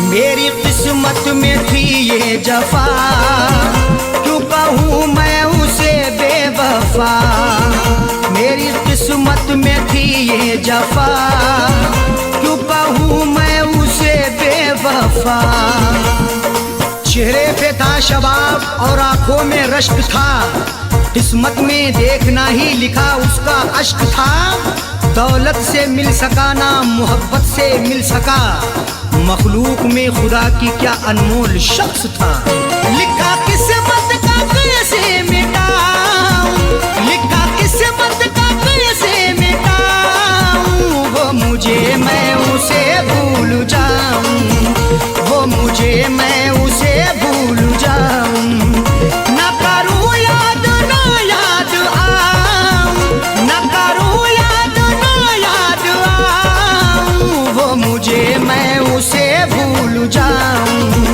मेरी किस्मत में थी ये जफा, क्यों कहूँ मैं उसे बेवफा। मेरी किस्मत में थी ये जफा, क्यों कहूँ मैं उसे बेवफा। चेहरे पे था शबाब और आंखों में रश्क था, किस्मत में देखना ही लिखा उसका अश्क था। दौलत से मिल सका ना मोहब्बत से मिल सका, मखलूक में खुदा की क्या अनमोल शख्स था। लिखा किस्मत का कैसे मिटाऊं, लिखा किस्मत का कैसे मिटाऊं, वो मुझे मैं उसे भूल जाऊं, वो मुझे मैं उसे भूल जाऊं। न करूं याद ना याद आऊं, न करूं याद ना याद आऊं, वो मुझे मैं उसे भूल जाऊं,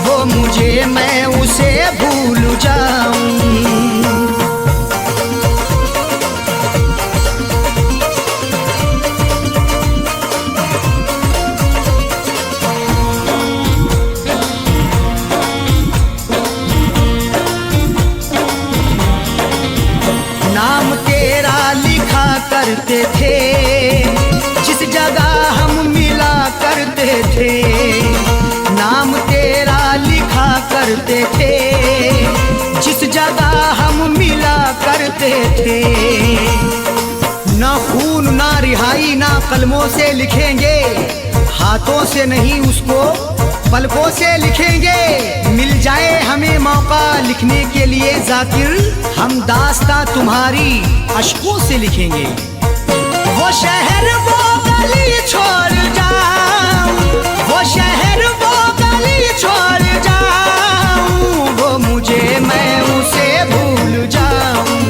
वो मुझे मैं उसे भूल जाऊं। नाम तेरा लिखा करते थे, जिस जगह हम मिला करते थे। नाम तेरा लिखा करते थे, जिस जगह हम मिला करते थे। ना खून ना रिहाई ना कलमों से लिखेंगे, हाथों से नहीं उसको पलकों से लिखेंगे। मिल जाए हमें मौका लिखने के लिए जाकिर, हम दास्तां तुम्हारी अश्कों से लिखेंगे। वो शहर वो गली छोड़ जाऊं, वो शहर वो गली छोड़ जाऊं, वो मुझे मैं उसे भूल जाऊं,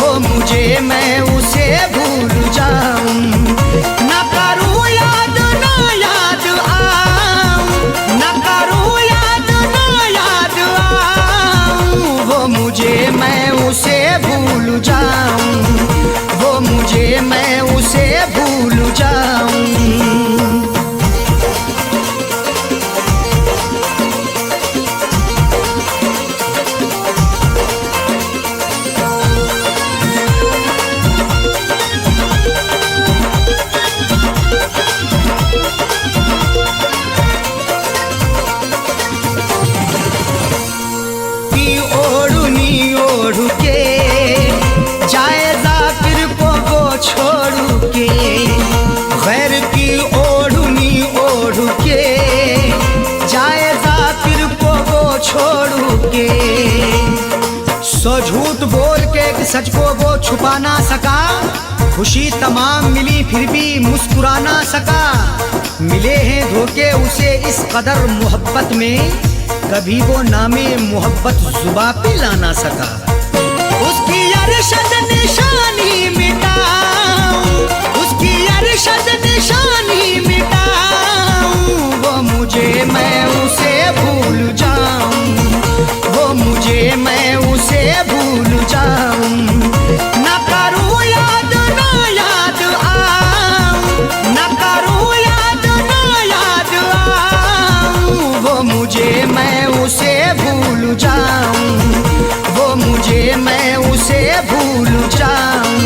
वो मुझे मैं उसे भूल जाऊं। न करूं याद ना याद आऊं, न करूं याद ना याद आऊं, वो मुझे मैं उसे भूल जाऊं, वो मुझे मैं उसे भूल जाऊं। की ओढ़नी ओढ़ के जाए जाकिर को वो छोड़ के, गैर की ओढ़नी ओढ़ के जाए जाकिर को वो छोड़ के। सो झूठ बोल के एक सच को वो छुपा ना सका, खुशी तमाम मिली फिर भी मुस्कुरा ना सका। मिले हैं धोखे उसे इस कदर मोहब्बत में, कभी वो नामे मोहब्बत जुबा पे ला ना सका। उसकी अरशद निशानी मिटाऊं, उसकी अरशद निशानी मिटाऊं, वो मुझे मैं उसे भूल जाऊं, वो मुझे मैं उसे भूल जाऊं। न करूं याद ना याद आऊं, न करूं याद ना याद आऊं, वो मुझे मैं उसे भूल जाऊं, वो मुझे मैं उसे भूल जाऊं,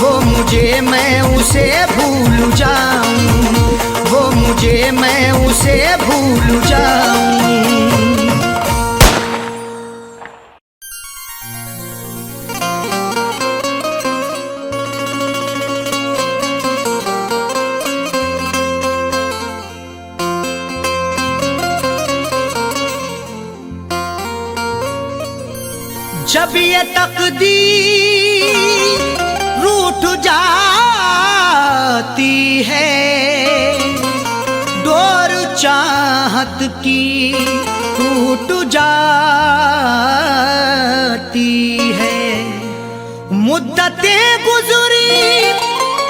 वो मुझे मैं उसे भूल जाऊं, वो मुझे मैं उसे भूल जाऊं। जब ये तकदीर रूठ जाती है, डोर चाहत की टूट जाती है। मुद्दतें गुजरी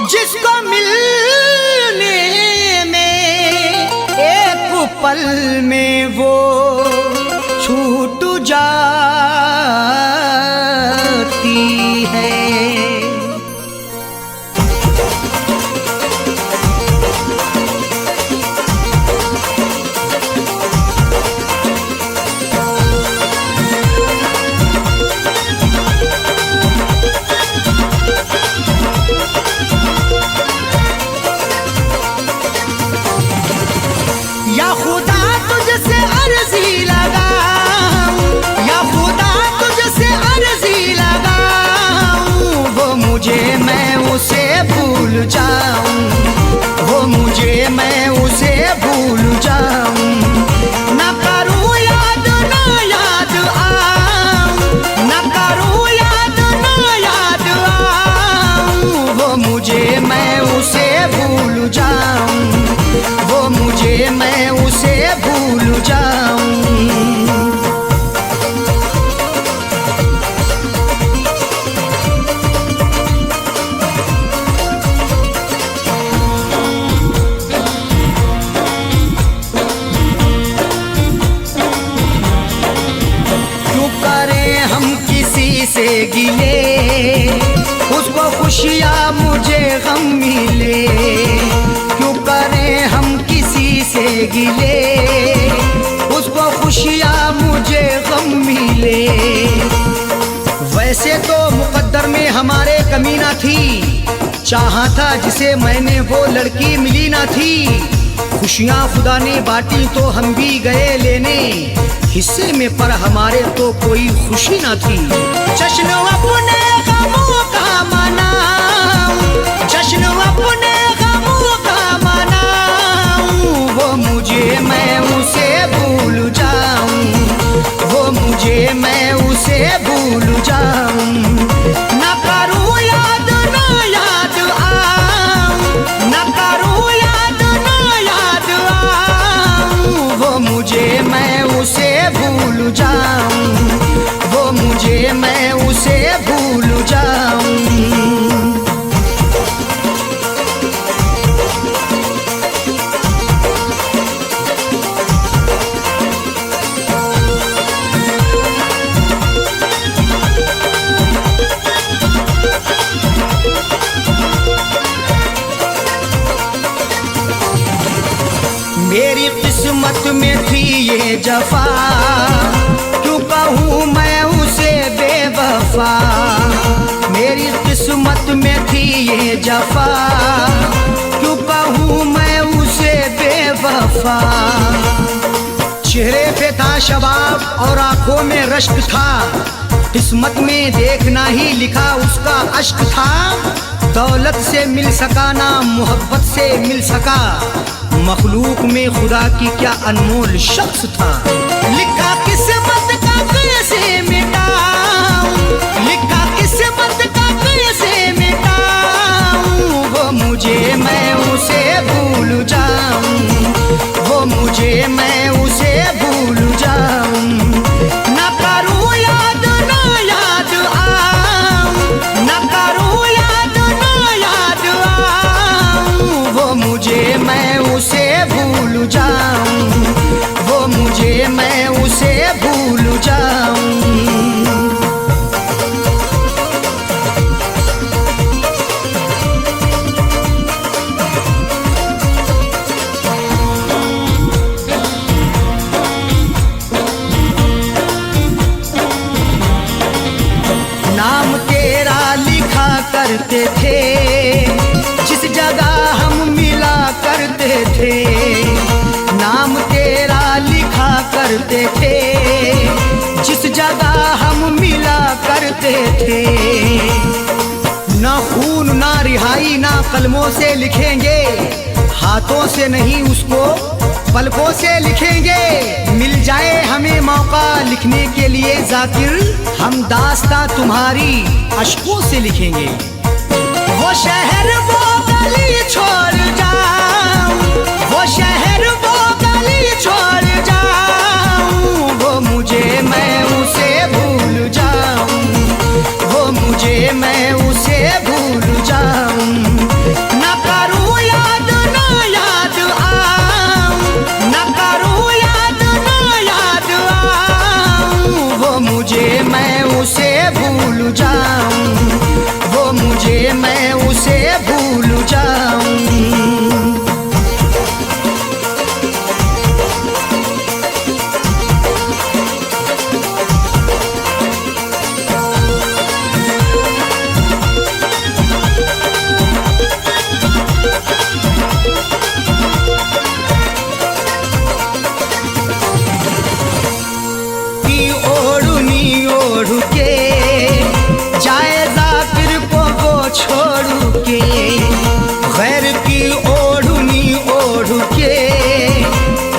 जिसको मिलने में, एक पल में वो छूट जाती है। या खुदा तुझसे अर्जी लगाऊं, या खुदा तुझसे अर्जी लगाऊं, वो मुझे मैं उसे भूल जाऊं, वो मुझे मैं उसे भूल जाऊं। ना करूं याद ना याद आऊं, ना करूं याद ना याद आऊं, वो मुझे मैं उसे भूल जाऊं, वो मुझे मैं उसे भूल जाऊं। क्यों करें हम किसी से गिले, उसको खुशियाँ मुझे गम मिले। क्यों करें हम किसी से गिले, उसको खुशियाँ मुझे गम मिले। वैसे तो मुकद्दर में हमारे कमी ना थी, चाहा था जिसे मैंने वो लड़की मिली ना थी। खुशियाँ खुदा ने बांटी तो हम भी गए लेने, हिस्से में पर हमारे तो कोई खुशी ना थी। जश्न अपने गमों का मनाऊं, जश्न अपने गमों का मनाऊं, वो मुझे मैं उसे भूल जाऊं, वो मुझे मैं उसे भूल जाऊं। ना करूं याद ना याद आऊं, ना करूं याद ना याद आऊं, वो मुझे मैं उसे भूल जाऊं, वो मुझे मैं उसे भूल जाऊं। मेरी किस्मत में थी ये जफा, क्यों कहूँ मैं उसे बेवफा। मेरी किस्मत में थी ये जफा, क्यों कहूँ मैं उसे बेवफा। चेहरे पे था शबाब और आंखों में रश्क था, किस्मत में देखना ही लिखा उसका अश्क था। दौलत से मिल सका ना मोहब्बत से मिल सका, मखलूक में खुदा की क्या अनमोल शख्स था। लिखा किस्मत का कैसे मिटाऊं, लिखा किस्मत का कैसे मिटाऊं, वो मुझे मैं उसे भूल जाऊं, वो मुझे मैं उसे भूल जाऊं। ना करूं याद ना याद आऊं, ना करूं याद ना याद आऊं, वो मुझे मैं उसे भूल जाऊं, वो मुझे मैं उसे भूल जाऊं। नाम तेरा लिखा करते थे, जिस जगह हम मिला करते थे। नाम तेरा लिखा करते थे, जिस जगह हम मिला करते थे। ना खून ना रिहाई ना कलमों से लिखेंगे, हाथों से नहीं उसको पलकों से लिखेंगे, मिल जाए हमें मौका लिखने के लिए जाकिर, हम दास्तां तुम्हारी अश्कों से लिखेंगे। वो शहर वो गली छोड़ जाऊं, वो शहर वो गली छोड़ जाऊं, वो मुझे मैं उसे भूल जाऊं, वो मुझे मैं उसे भूल जाऊं। न करूं याद ना याद आऊं, न करूं याद ना याद आऊं, वो मुझे मैं उसे भूल जाऊं, वो मुझे मैं उसे भूल जाऊं। छोड़ के गैर की ओढ़नी ओढ़ के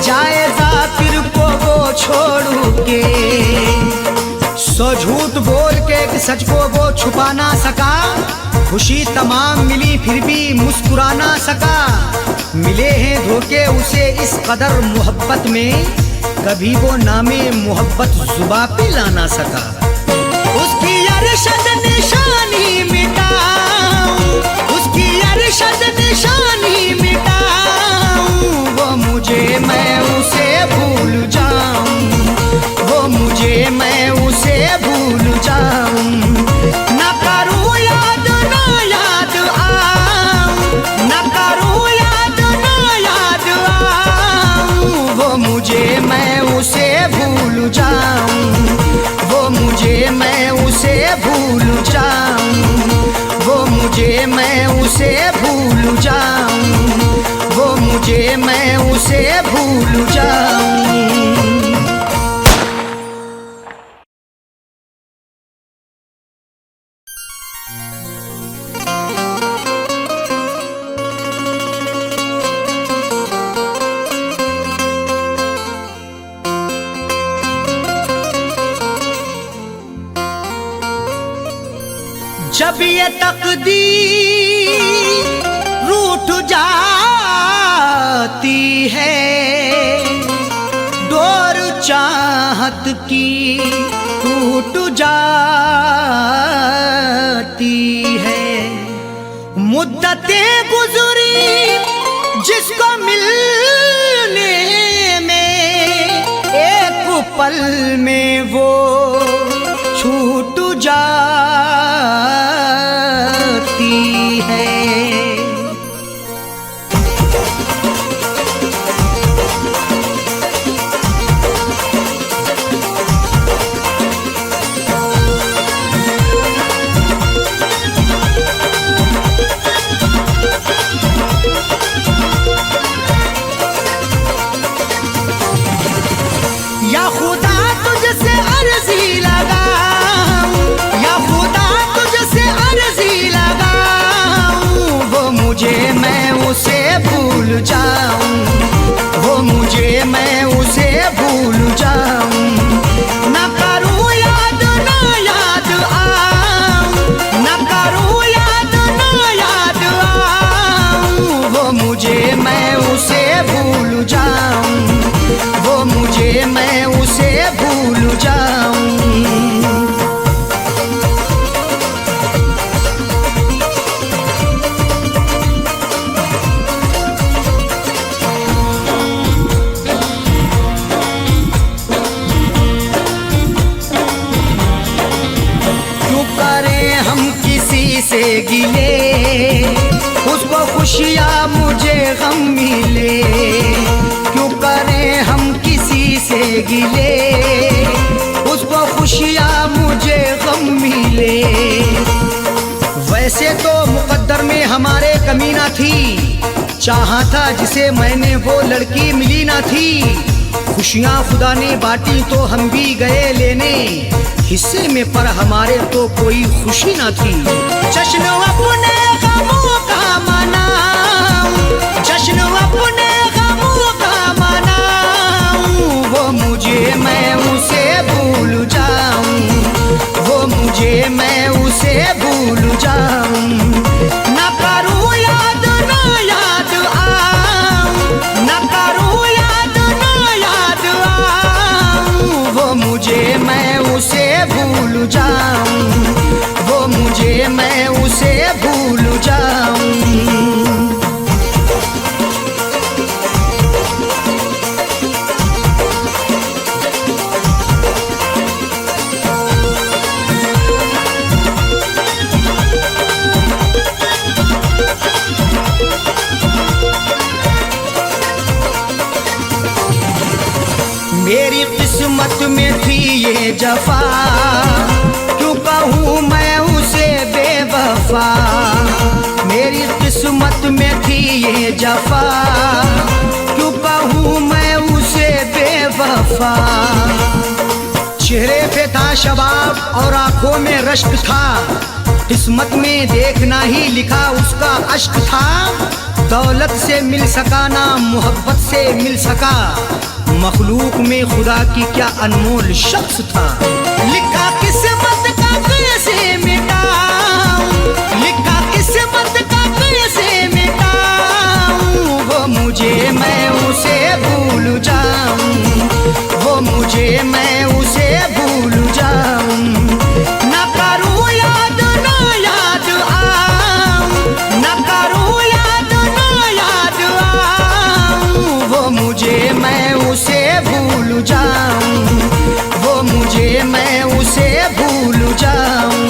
जाए जाकिर को वो छोड़ के। सो झूठ बोल के कि सच को वो छुपा ना सका, खुशी तमाम मिली फिर भी मुस्कुरा ना सका। मिले हैं धोखे उसे इस कदर मोहब्बत में, कभी वो नामे मोहब्बत जुबां पे ला ना सका। उसकी अरशद निशानी मिटाऊं, उसकी अरशद निशानी मिटाऊं, वो मुझे मैं उसे भूल जाऊं, वो मुझे मैं उसे भूल जाऊं। न करूं याद ना याद आऊं, न करूं याद ना याद आऊं, वो मुझे मैं उसे भूल जाऊं, वो मुझे मैं उसे भूल जाऊं, वो मुझे मैं उसे भूल जाऊं, वो मुझे मैं उसे भूल जाऊं। जब ये तकदीर रूठ जाती है, डोर चाहत की टूट जाती है। मुद्दतें गुजरी जिसको मिलने में, एक पल में वो छूट जाती है। या खुदा तुझसे अर्जी लगाऊं, या खुदा तुझसे अर्जी लगाऊं, वो मुझे मैं उसे भूल जाऊं, वो मुझे मैं उसे भूल जाऊं। न करूं याद ना याद आऊं, न करूं याद ना याद आऊं, वो मुझे मैं उसे भूल जाऊं, वो मुझे मैं उसे भूल जाऊं। क्यों करें हम किसी से गिले, उसको खुशियाँ मुझे गम मिले। क्यों करें हम किसी से गिले, उसको खुशियाँ मुझे गम मिले। वैसे तो मुकद्दर में हमारे कमी ना थी, चाहा था जिसे मैंने वो लड़की मिली ना थी। खुशियाँ खुदा ने बांटी तो हम भी गए लेने, हिस्से में पर हमारे तो कोई खुशी ना थी। जश्न अपने गमों का मनाऊं, जश्न अपने गमों का मनाऊं, जाऊं, न करूं याद ना याद आऊं, न करूं याद ना याद आऊं, वो मुझे मैं उसे भूल जाऊं, वो मुझे मैं उसे भूल जाऊं। मेरी किस्मत में थी ये जफा, क्यों कहूँ मैं उसे बेवफा। मेरी किस्मत में थी ये जफा, क्यों कहूँ मैं उसे बेवफा। चेहरे पे था शबाब और आंखों में रश्क था, किस्मत में देखना ही लिखा उसका अश्क था। दौलत से मिल सका ना मोहब्बत से मिल सका, मखलूक में खुदा की क्या अनमोल शख्स था। लिखा किस्मत का कैसे मिटाऊं, लिखा किस्मत का कैसे मिटाऊं, वो मुझे मैं उसे भूल जाऊं, वो मुझे मैं उसे भूल जाऊं। न करूं याद ना याद आऊं, न करूं याद ना याद आऊं, वो मुझे मैं उसे भूल जाऊं, वो मुझे मैं उसे भूल जाऊं।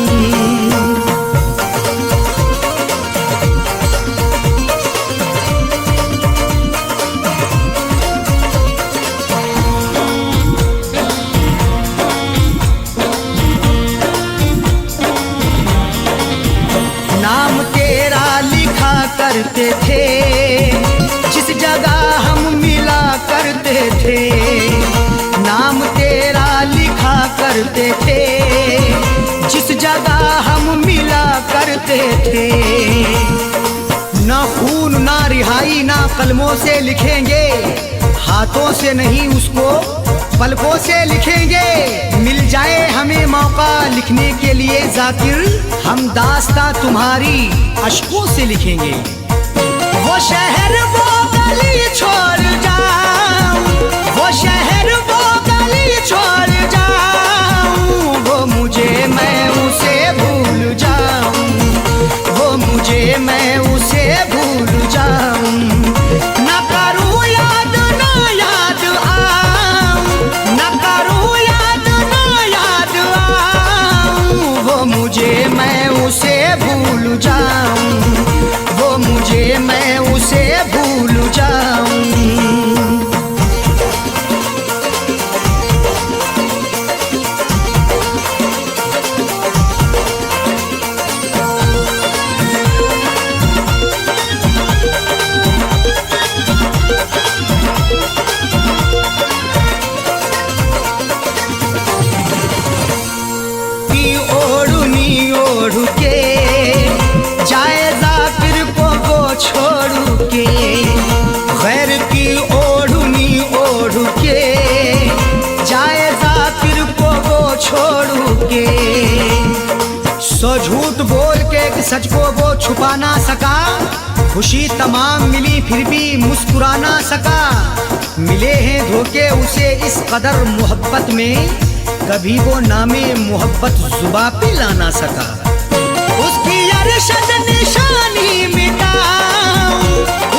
नाम तेरा लिखा करते थे, जिस जगह हम मिला करते थे। नाम तेरा लिखा करते थे, जिस जगह हम मिला करते थे। ना खून ना रिहाई ना कलमों से लिखेंगे, हाथों से नहीं उसको पलकों से लिखेंगे। मिल जाए हमें मौका लिखने के लिए जाकिर, हम दास्तां तुम्हारी अश्कों से लिखेंगे। वो शहर वो गली छोड़ जाऊं, वो शहर वो गली छोड़ जाऊं, वो मुझे मैं उसे भूल जाऊं, वो मुझे मैं उसे भूल जाऊं। न करूं याद ना याद आऊं, न करूं याद ना याद आऊं, वो मुझे मैं उसे भूल जाऊं, वो मुझे मैं उसे भूल जाऊं। की ओढ़नी ओढ़ के जाए जाकिर को वो छोड़ के, गैर की ओढ़नी ओढ़ के जाए जाकिर को वो छोड़ के। सो झूठ बोल के एक सच को वो छुपा ना सका, खुशी तमाम मिली फिर भी मुस्कुरा ना सका। मिले हैं धोखे उसे इस कदर मोहब्बत में, कभी वो नामे मोहब्बत जुबा पे ला ना सका। उसकी अरशद निशानी मिटाऊं,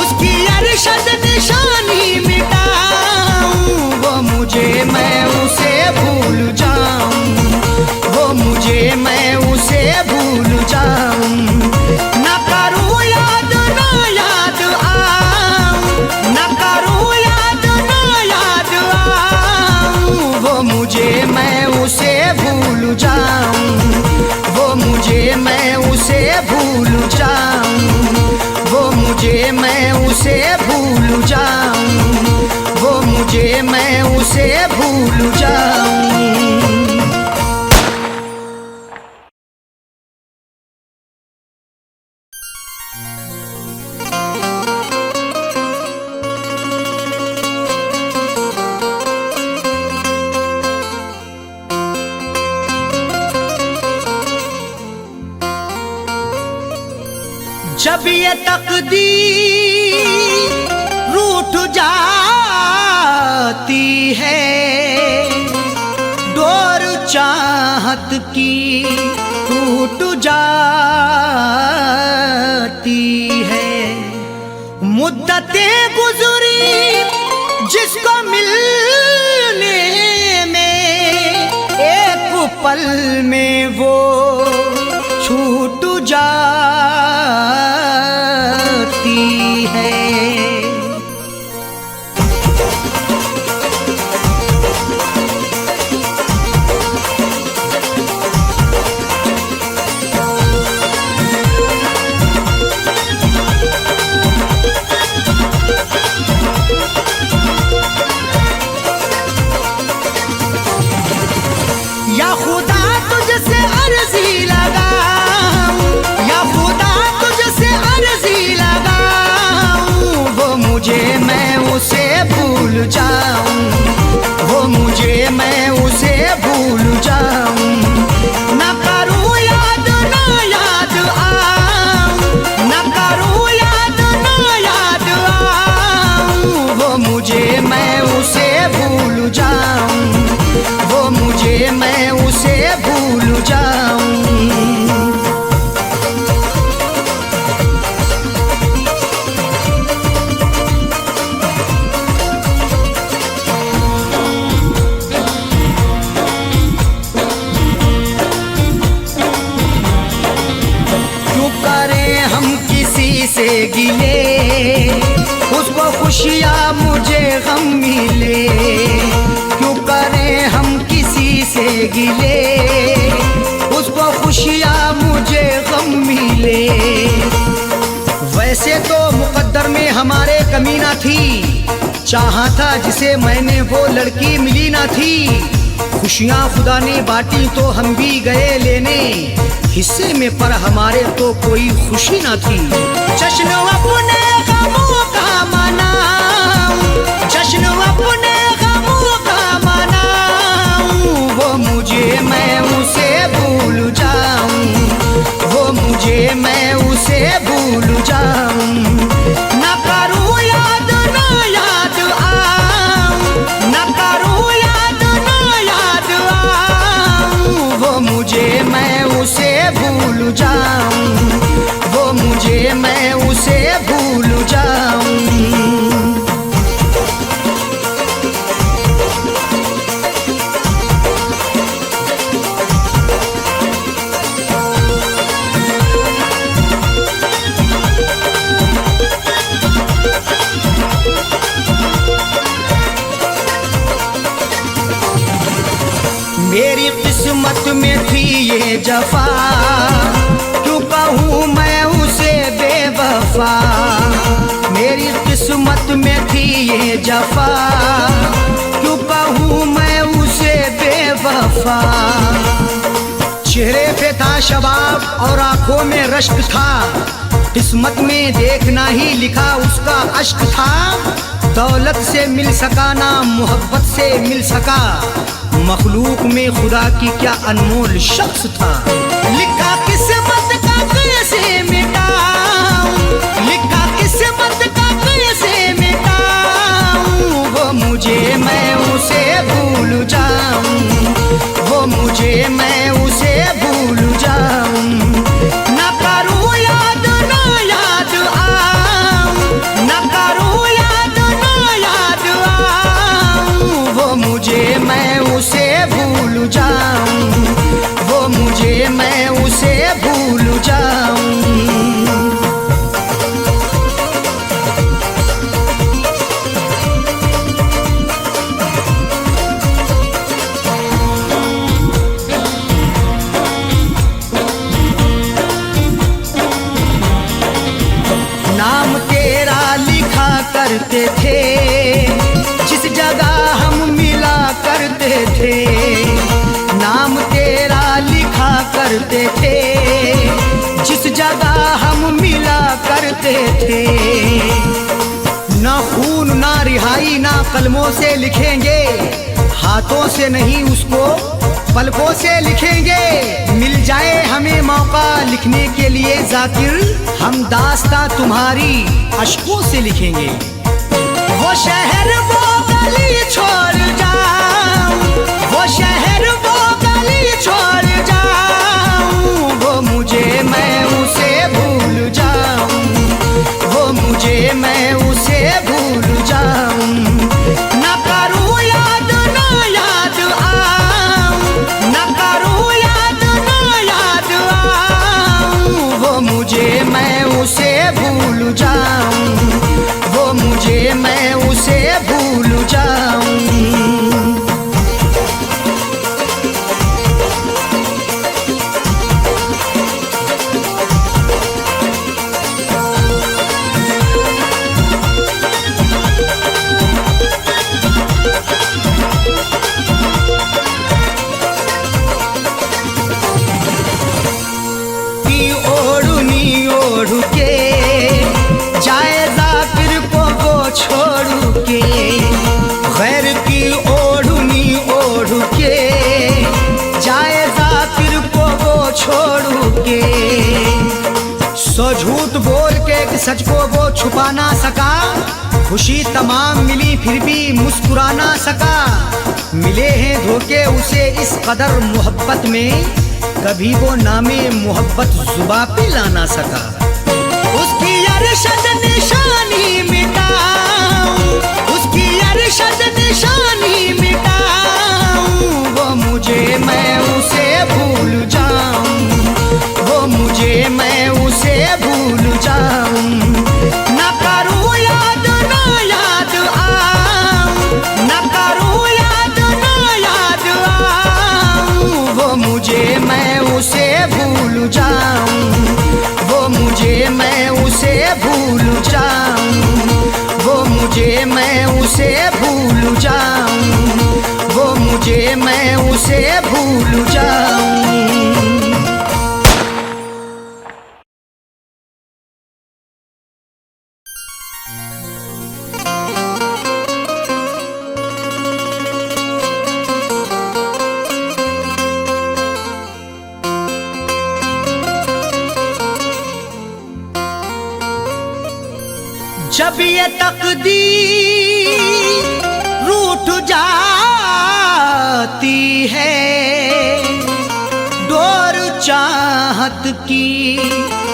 उसकी अरशद निशानी मिटाऊं, वो मुझे मैं उसे भूल जाऊं, वो मुझे मैं उसे भूल जाऊं। न करूं याद ना याद आऊं, न करूं याद ना याद आऊं, वो मुझे मैं उसे भूल जाऊं, वो मुझे मैं उसे भूल जाऊं, वो मुझे मैं उसे भूल जाऊं, वो मुझे मैं उसे भूल जाऊं। जब ये तकदीर रूठ जाती है, डोर चाहत की टूट जाती है। मुद्दतें गुजरी जिसको मिलने में, एक पल में वो छूट जाती है। या खुदा तुझसे अर्जी लगाऊं, या खुदा तुझसे अर्जी लगाऊं, वो मुझे मैं उसे भूल जाऊं, वो मुझे मैं उसे भूल जाऊं। ना करूं याद ना याद आऊं, ना करूं याद ना याद आऊं, वो मुझे मैं उसे भूल जाऊं, वो मुझे मैं उसे भूल जाऊं। क्यों करें हम किसी से गिले, उसको खुशियाँ मुझे गम मिले। क्यों करें हम किसी से गिले, उसको खुशियाँ मुझे गम मिले। वैसे तो मुकद्दर में हमारे कमी ना थी, चाहा था जिसे मैंने वो लड़की मिली ना थी। खुशियाँ खुदा ने बांटी तो हम भी गए लेने, हिस्से में पर हमारे तो कोई खुशी ना थी। जश्न अपने गमों का मनाऊं, जश्न अपने गमों का मनाऊं, वो मुझे मैं उसे भूल जाऊं, वो मुझे मैं उसे भूल जाऊं। ना करूं याद ना याद आऊं, ना करूं याद ना याद आऊं, वो मुझे मैं उसे भूल जाऊं, वो मुझे मैं उसे भूल जाऊं। मेरी किस्मत में थी ये जफा, क्यों कहूँ मैं उसे बेवफा। मेरी किस्मत में थी ये जफा, क्यों कहूँ मैं उसे बेवफा। चेहरे पे था शबाब और आंखों में रश्क था, किस्मत में देखना ही लिखा उसका अश्क था। दौलत से मिल सका ना मोहब्बत से मिल सका, मखलूक में खुदा की क्या अनमोल शख्स था। लिखा किस्मत का कैसे मिटाऊं, लिखा किस्मत का कैसे मिटाऊं, वो मुझे मैं उसे भूल जाऊं, वो मुझे मैं उसे भूल जाऊं। ना करूं याद ना याद आऊं, ना करूं याद ना याद आऊं, वो मुझे मैं उसे भूल जाऊं, वो मुझे मैं उसे भूल जाऊं। नाम तेरा लिखा करते थे, जिस जगह हम मिला करते थे। नाम तेरा लिखा करते थे, जिस जगह हम मिला करते थे। ना खून ना रिहाई ना कलमों से लिखेंगे, हाथों से नहीं उसको पलकों से लिखेंगे, मिल जाए हमें मौका लिखने के लिए जाकिर, हम दास्तां तुम्हारी अश्कों से लिखेंगे। वो शहर वो गली छोड़ जाऊं, वो शहर वो गली छोड़ जाऊं, वो मुझे मैं उसे भूल जाऊं, वो मुझे मैं उसे भूल जाऊं। ना करूं याद ना याद आऊं, ना करूं याद ना याद आऊं, वो मुझे मैं उसे भूल जाऊं, वो मुझे मैं उसे भूल जाऊं। छोड़ के गैर की ओढ़नी ओढ़ के जाए जाकिर को वो छोड़ के। सो झूठ बोल के एक सच को वो छुपा ना सका, खुशी तमाम मिली फिर भी मुस्कुरा ना सका। मिले हैं धोखे उसे इस कदर मोहब्बत में, कभी वो नामे मोहब्बत जुबा पे ला ना सका। उसकी अरशद निशानी मिटाऊं, उसकी अरशद निशानी मिटाऊं, वो मुझे मैं उसे भूल जाऊं, वो मुझे मैं उसे भूल जाऊं। ना करूं याद ना याद आऊं, ना करूं याद ना याद आऊं, वो मुझे मैं उसे भूल जाऊं, वो मुझे मैं उसे भूल जाऊं, वो मुझे मैं उसे भूल जाऊं, वो मुझे मैं उसे भूल जाऊं। जब ये तकदीर रूठ जाती है, डोर चाहत की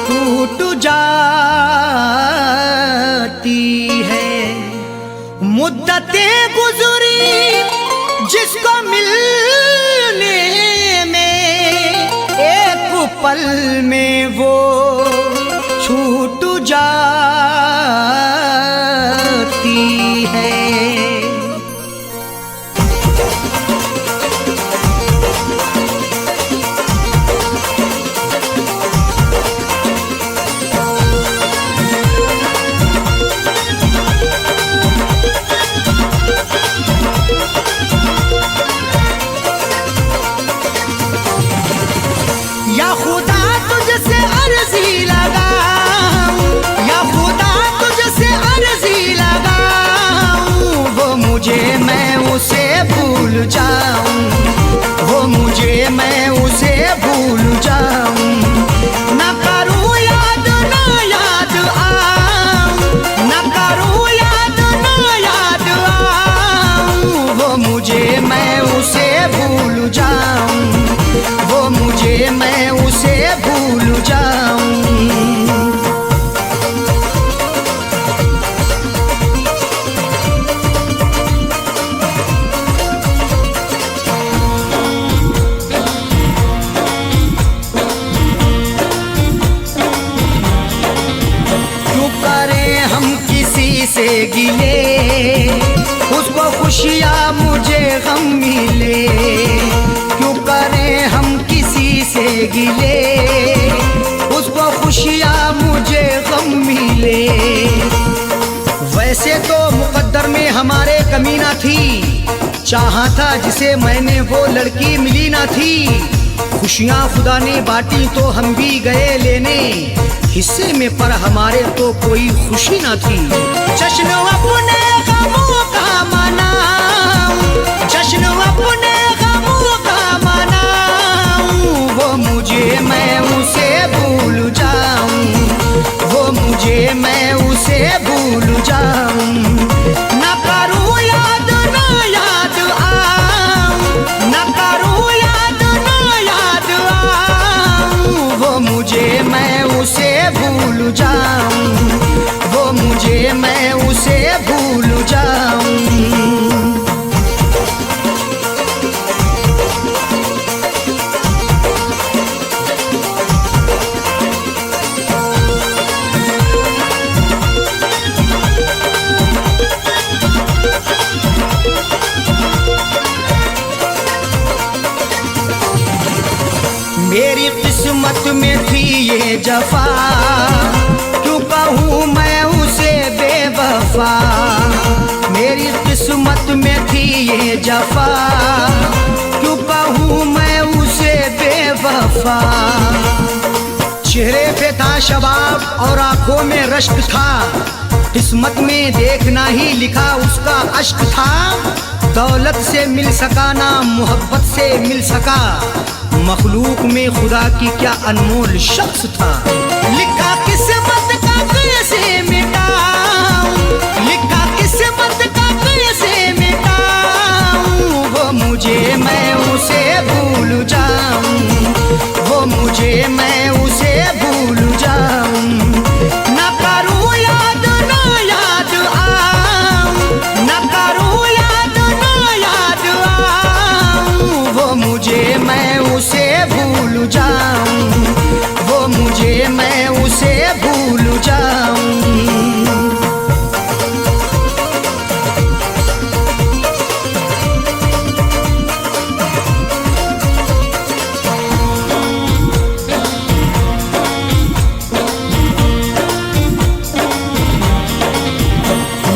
टूट जाती है। मुद्दतें गुजरी जिसको मिलने में, एक पल में वो छूट जाती है। या खुदा तुझसे अर्जी लगाऊं, या खुदा तुझसे अर्जी लगाऊं, वो मुझे मैं उसे भूल जाऊं, वो मुझे मैं उसे भूल जाऊं। ना करूं याद ना याद आऊं, ना करूं याद ना याद आऊं, वो मुझे मैं उसे भूल जाऊं, वो मुझे मैं उसे भूल जाऊं। क्यों करें हम किसी से गिले, उसको खुशियाँ मुझे गम मिले। क्यों करें हम किसी से गिले, उसको खुशियाँ मुझे गम मिले। वैसे तो मुकद्दर में हमारे कमी ना थी, चाहा था जिसे मैंने वो लड़की मिली ना थी। खुशियाँ खुदा ने बांटी तो हम भी गए लेने, हिस्से में पर हमारे तो कोई खुशी ना थी। जश्न अपने गमों का मनाऊं, जश्न अपने गमों का मनाऊं, जाऊं, न करूं याद ना याद आऊं, न करूं याद ना याद आऊं, वो मुझे मैं उसे भूल जाऊं, वो मुझे मैं उसे भूल जाऊं। मेरी किस्मत में थी ये जफा, क्यों कहूँ मैं उसे बेवफा। मेरी किस्मत में थी ये जफा, क्यों कहूँ मैं उसे बेवफा। चेहरे पे था शबाब और आंखों में रश्क था, किस्मत में देखना ही लिखा उसका अश्क था। दौलत से मिल सका ना मोहब्बत से मिल सका, मखलूक में खुदा की क्या अनमोल शख्स था। लिखा किस्मत का कैसे मिटाऊं, लिखा किस्मत का कैसे मिटाऊं, वो मुझे मैं उसे भूल जाऊं, वो मुझे मैं उसे भूल जाऊं। न करूं याद ना याद आऊं, न करूं याद ना याद आऊं, वो मुझे मैं उसे भूल जाऊं, वो मुझे मैं उसे भूल जाऊं।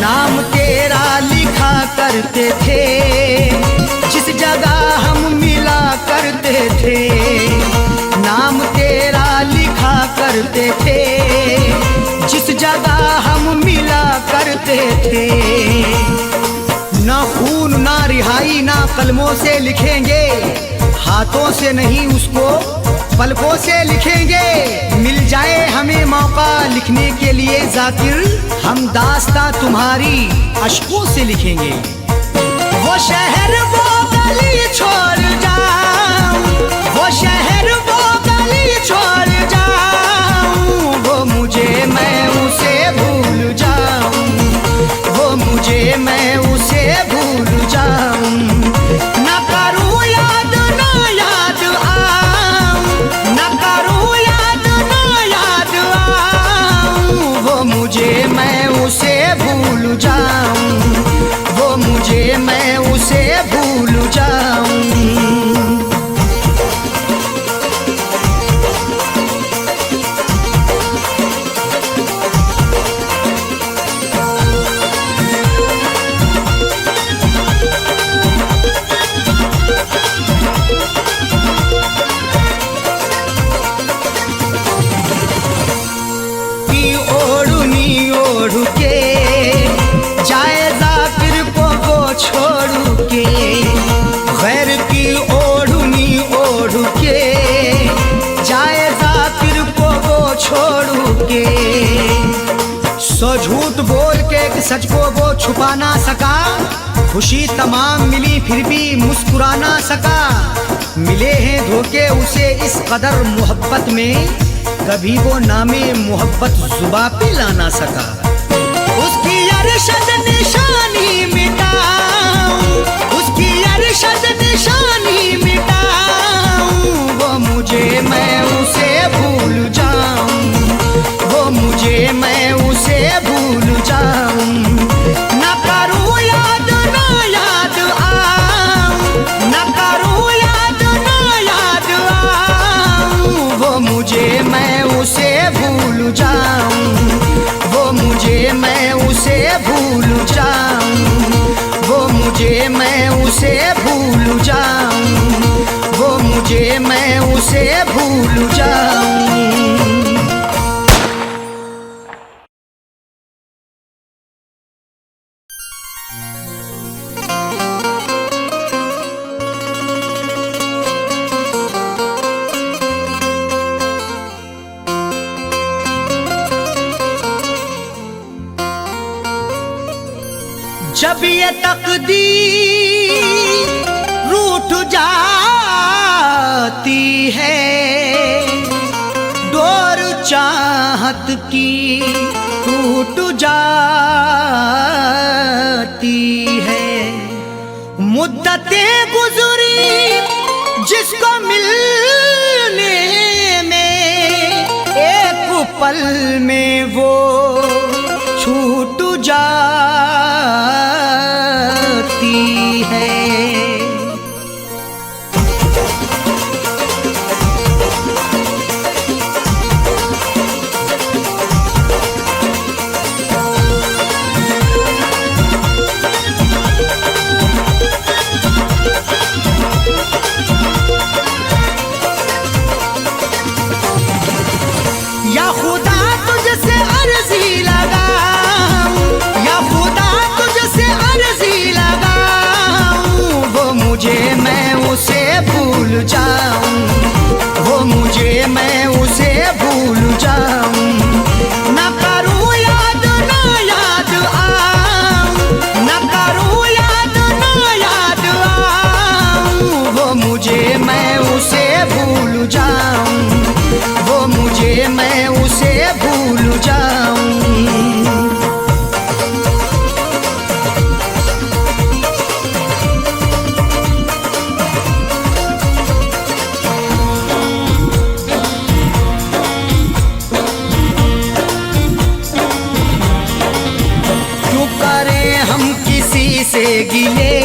नाम तेरा लिखा करते थे, जिस जगह हम मिला करते थे। नाम तेरा लिखा करते थे, जिस जगह हम मिला करते थे। ना खून ना रिहाई ना कलमों से लिखेंगे, हाथों से नहीं उसको पलकों से लिखेंगे। मिल जाए हमें मौका लिखने के लिए जाकिर, हम दास्तां तुम्हारी अश्कों से लिखेंगे। वो शहर वो गली छोड़ जाऊं, वो शहर वो गली छोड़ जाऊं, वो मुझे मैं उसे भूल जाऊं, वो मुझे मैं उसे भूल जाऊं। न करूं याद ना याद आऊं, न करूं याद ना याद आऊं, वो मुझे मैं उसे भूल जाऊं, वो मुझे मैं उसे भूल जाऊं। की ओढ़नी ओढ़ के जाए जाकिर को वो छोड़ के, गैर की ओढ़नी ओढ़ के जाए जाकिर को वो छोड़ के। सो झूठ बोल के एक सच को वो छुपा ना सका, खुशी तमाम मिली फिर भी मुस्कुरा ना सका। मिले हैं धोखे उसे इस कदर मोहब्बत में, कभी वो नामे मोहब्बत जुबा पे ला ना सका। उसकी अरशद निशानी मिटाऊं, उसकी अरशद निशानी मिटाऊं, वो मुझे मैं उसे भूल जाऊं, वो मुझे मैं उसे भूल जाऊं। न करूं याद ना याद आऊं, न करूं याद ना याद आऊं, वो मुझे मैं उसे भूल जाऊं, वो मुझे मैं उसे भूल जाऊं, वो मुझे मैं उसे भूल जाऊं, वो मुझे मैं उसे भूल जाऊं। जब ये तकदीर रूठ जाती है, डोर चाहत की टूट जाती है। मुद्दतें गुजरी जिसको मिलने में, एक पल में वो छूट जाती है। या खुदा तुझसे अर्जी लगाऊं, या खुदा तुझसे अर्जी लगाऊं, वो मुझे मैं उसे भूल जाऊं, वो मुझे मैं उसे भूल जाऊं। न करूं याद ना याद आऊं, न करूं याद ना याद आऊं, वो मुझे मैं उसे भूल जाऊं, वो मुझे मैं उसे भूल जाऊं। क्यों करें हम किसी से गिले,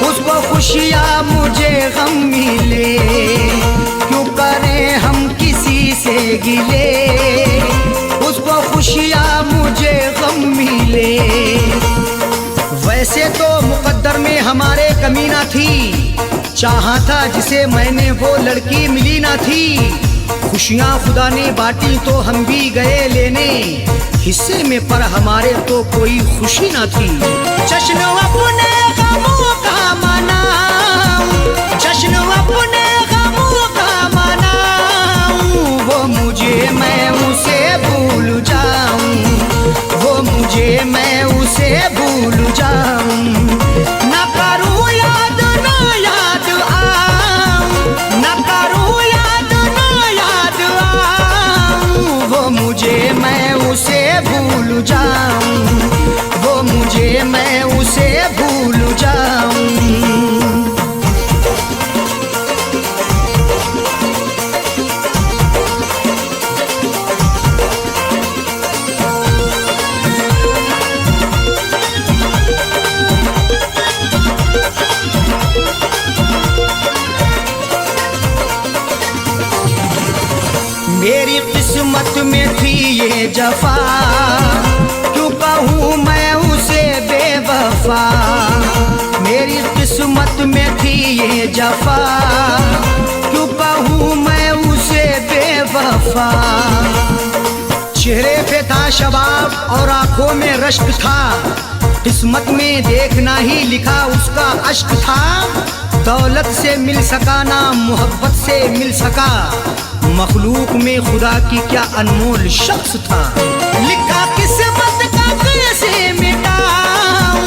उसको खुशियाँ मुझे गम मिले। क्यों करें हम किसी से गिले, उसको खुशियाँ मुझे गम मिले। वैसे तो मुकद्दर में हमारे कमी ना थी, चाहा था जिसे मैंने वो लड़की मिली ना थी। खुशियाँ खुदा ने बांटी तो हम भी गए लेने, हिस्से में पर हमारे तो कोई खुशी ना थी। जश्न अपने गमों का मनाऊं, जश्न अपने गमों का मनाऊं, वो मुझे मैं उसे भूल जाऊं, वो मुझे मैं उसे भूल जाऊं। न करूं याद ना याद आऊं, न करूं याद ना याद आऊं, वो मुझे मैं उसे भूल जाऊं, वो मुझे मैं उसे भूल जाऊं। मेरी किस्मत में थी ये जफा, क्यों कहूँ मैं उसे बेवफा। मेरी किस्मत में थी ये जफा, क्यों कहूँ मैं उसे बेवफा। चेहरे पे था शबाब और आंखों में रश्क था, किस्मत में देखना ही लिखा उसका अश्क था। दौलत से मिल सका ना मोहब्बत से मिल सका, मखलूक में खुदा की क्या अनमोल शख्स था। लिखा किस्मत का कैसे मिटाऊं,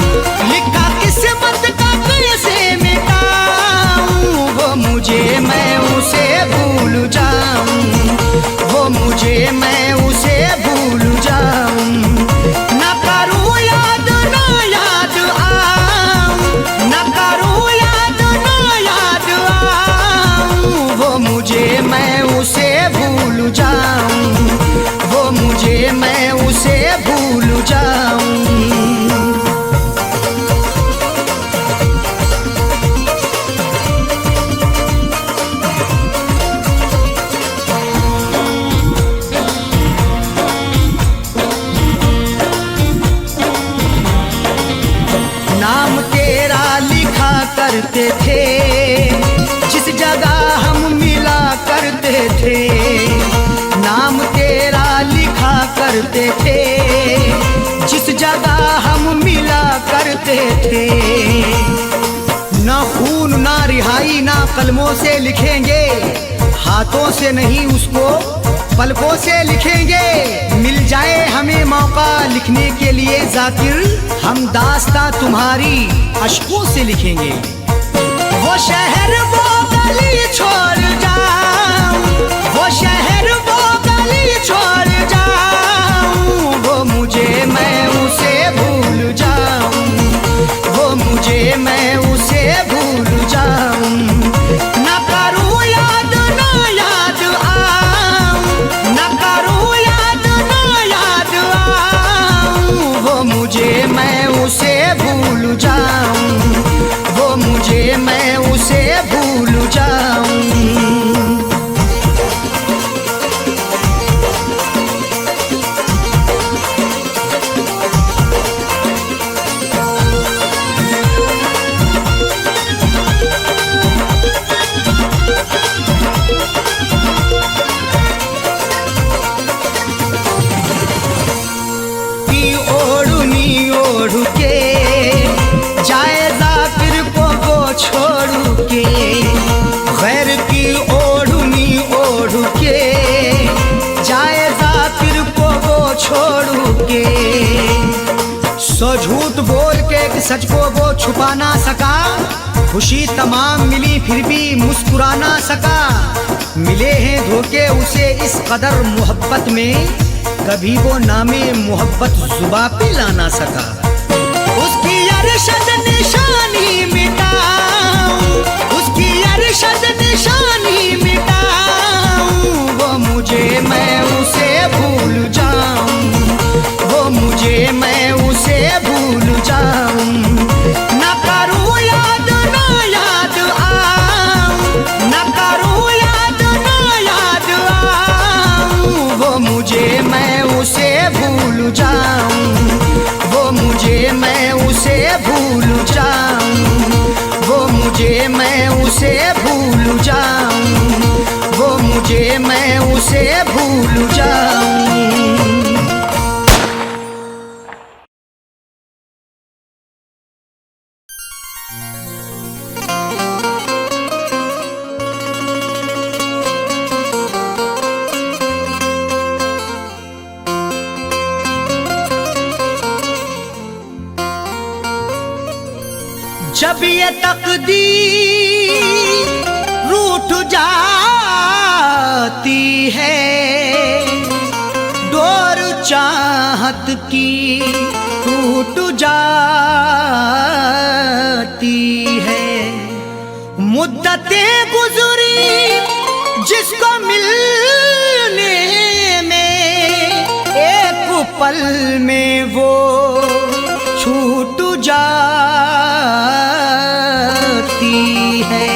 लिखा किस्मत का कैसे मिटाऊं, वो मुझे मैं उसे भूल जाऊं, वो मुझे मैं उसे भूल जाऊं। न करूं याद ना याद आऊं, न करूं याद ना याद आऊं, वो मुझे मैं उसे भूल जाऊं, वो मुझे मैं उसे भूल जाऊं। नाम तेरा लिखा करते थे, जिस जगह हम मिला करते थे। नाम तेरा लिखा करते थे, जिस जगह हम मिला करते थे। ना खून ना रिहाई ना कलमों से लिखेंगे, हाथों से नहीं उसको पलकों से लिखेंगे। मिल जाए हमें मौका लिखने के लिए जाकिर, हम दास्तां तुम्हारी अश्कों से लिखेंगे। वो शहर वो गली छोड़ जाऊं, वो शहर वो गली छोड़ जाऊं, वो मुझे मैं उसे भूल जाऊं, वो मुझे मैं उसे भूल जाऊं। ना करूं याद ना याद आऊं, ना करूं याद ना याद आऊं, वो मुझे मैं उसे भूल जाऊं, वो मुझे मैं उसे भूल जाऊं। ओढ़नी ओढ़ के जाए जाकिर को वो छोड़ के, गैर की ओढ़नी ओढ़ के जाए जाकिर को वो छोड़ के। सो झूठ बोल के कि सच को वो छुपा ना सका, खुशी तमाम मिली फिर भी मुस्कुरा ना सका। मिले हैं धोखे उसे इस कदर मोहब्बत में, कभी वो नामे मोहब्बत जुबा पे ला ना सका। उसकी अरशद निशानी मिटाऊं, उसकी अरशद निशानी मिटाऊं, वो मुझे मैं उसे भूल जाऊं, वो मुझे मैं उसे भूल जाऊं। ना करूं याद ना याद आऊं, ना करूं याद ना याद आऊं, वो मुझे मैं उसे भूल जाऊं, वो मुझे मैं उसे भूल जाऊं, वो मुझे मैं उसे भूल जाऊं, वो मुझे मैं उसे भूल जाऊं। जब ये तकदीर रूठ जाती है, डोर चाहत की टूट जाती है। मुद्दतें गुजरी जिसको मिलने में, एक पल में वो छूट जाती है।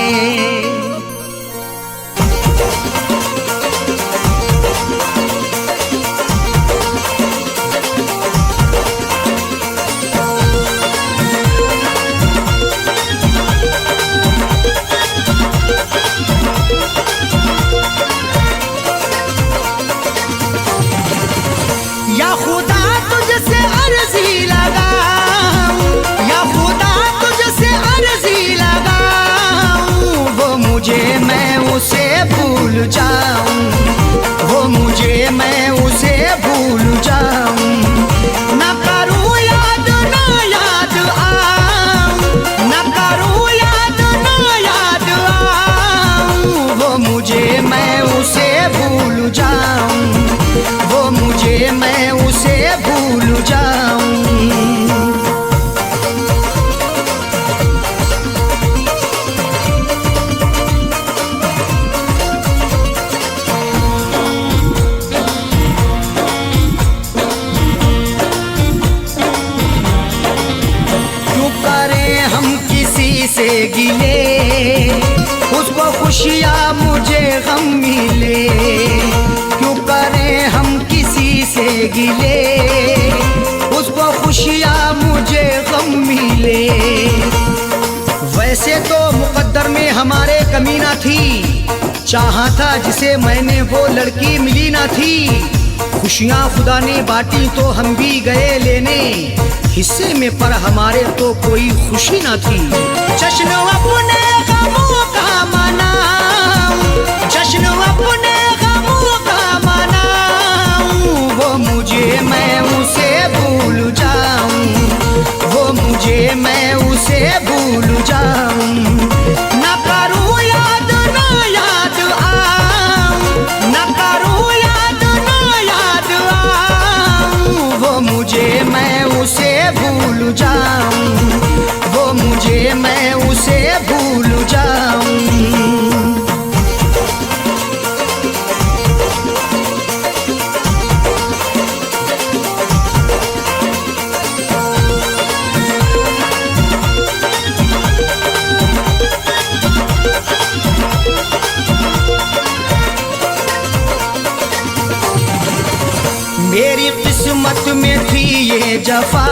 या खुदा तुझसे अर्जी लगाऊं, या खुदा तुझसे अर्जी लगाऊं, वो मुझे मैं उसे भूल जाऊं, वो मुझे मैं उसे भूल जाऊं। ना करूं याद ना याद आऊं, ना करूं याद ना याद आऊं, वो मुझे मैं उसे भूल जाऊं, वो मुझे मैं उसे भूल जाऊं। क्यों करें हम किसी से गिले, उसको खुशियाँ मुझे गम मिले। क्यों करें हम किसी से गिले, उसको खुशियाँ मुझे गम मिले। वैसे तो मुकद्दर में हमारे कमी ना थी, चाहा था जिसे मैंने वो लड़की मिली ना थी। खुशियाँ खुदा ने बांटी तो हम भी गए लेने, हिस्से में पर हमारे तो कोई खुशी ना थी। जश्न अपने गमों का मनाऊं, जश्न अपने गमों का मनाऊं, वो मुझे मैं उसे भूल जाऊं, वो मुझे मैं उसे भूल जाऊं। न करूं याद ना याद आऊं, न करूं याद ना याद आऊं, वो मुझे मैं उसे भूल जाऊं, वो मुझे मैं उसे भूल जाऊं। मेरी किस्मत में थी ये जफा,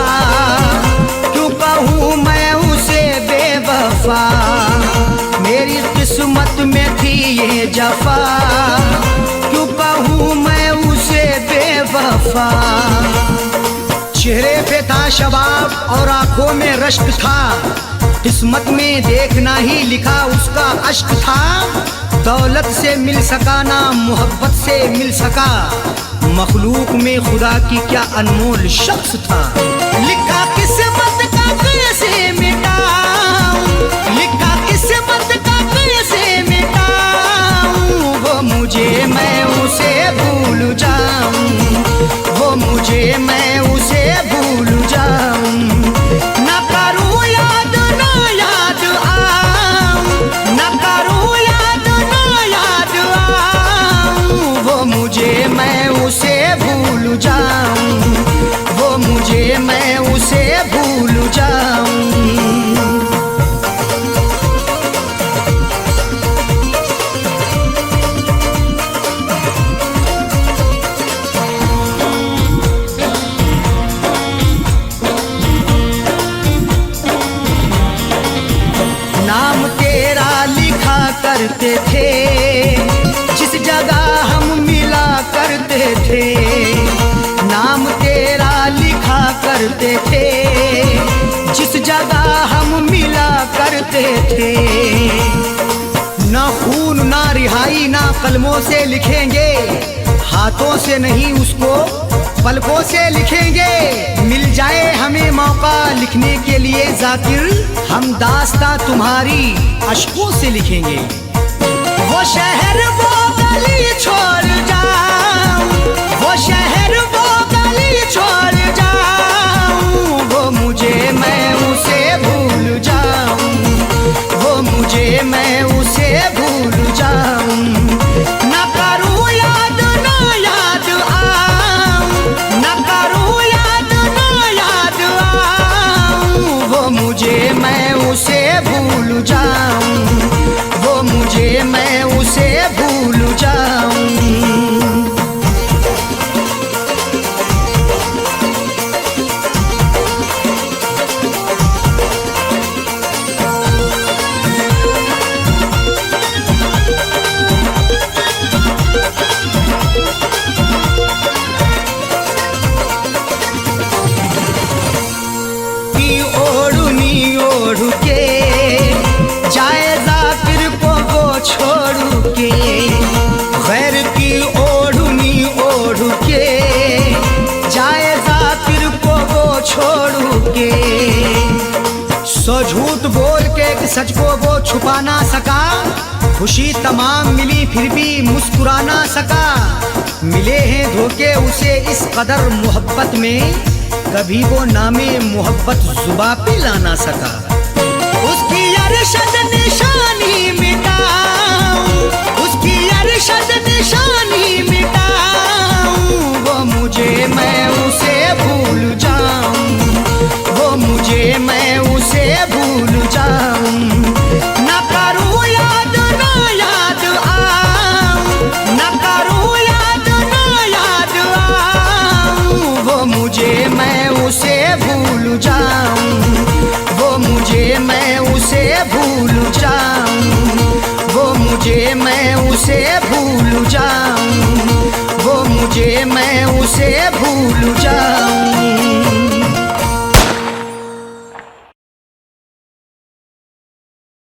क्यों कहूँ मैं उसे बेवफा। मेरी किस्मत में थी ये जफा, क्यों कहूँ मैं उसे बेवफा। चेहरे पे था शबाब और आंखों में रश्क था, किस्मत में देखना ही लिखा उसका अश्क था। दौलत से मिल सका ना मोहब्बत से मिल सका, मखलूक में खुदा की क्या अनमोल शख्स था। लिखा किस्मत का कैसे मिटाऊं, लिखा किस्मत का कैसे मिटाऊं, वो मुझे मैं उसे भूल जाऊं, वो मुझे मैं उसे भूल जाऊं। न करूं याद ना याद आऊं, न करूं याद ना याद आऊं, वो मुझे मैं उसे भूल जाऊं, वो मुझे मैं उसे भूल जाऊं। नाम तेरा लिखा करते थे, जिस जगह हम मिला करते थे। नाम तेरा लिखा करते थे, जिस जगह हम मिला करते थे। ना खून ना रिहाई ना कलमों से लिखेंगे, हाथों से नहीं उसको पलकों से लिखेंगे। मिल जाए हमें मौका लिखने के लिए जाकिर, हम दास्तां तुम्हारी अश्कों से लिखेंगे। वो शहर वो गली छोड़ जाऊं, वो शहर वो गली छोड़ जाऊं, वो मुझे मैं उसे भूल जाऊं, वो मुझे मैं उसे भूल जाऊं। न करूं याद ना याद आऊं, न करूं याद ना याद आऊं, वो मुझे मैं उसे भूल जाऊं, वो मुझे मैं उसे भूल जाऊं। की ओढ़नी ओढ़ के जाए जाकिर को वो छोड़ के, गैर की ओढ़नी ओढ़ के जाए जाकिर को वो छोड़ के। सो झूठ बोल के एक सच को वो छुपा ना सका, खुशी तमाम मिली फिर भी मुस्कुरा ना सका। मिले हैं धोखे उसे इस कदर मोहब्बत में, कभी वो नामे मोहब्बत जुबा पे ला ना सका। उसकी अरशद निशानी मिटाऊं, उसकी अरशद निशानी मिटाऊं, वो मुझे मैं उसे भूल जाऊं, वो मुझे मैं उसे भूल जाऊं। न करूं याद ना याद आऊं, न करूं याद ना याद आऊं, वो मुझे मैं उसे भूल जाऊं, वो मुझे मैं उसे भूल जाऊं, वो मुझे मैं उसे भूल जाऊं, वो मुझे मैं उसे भूल जाऊं।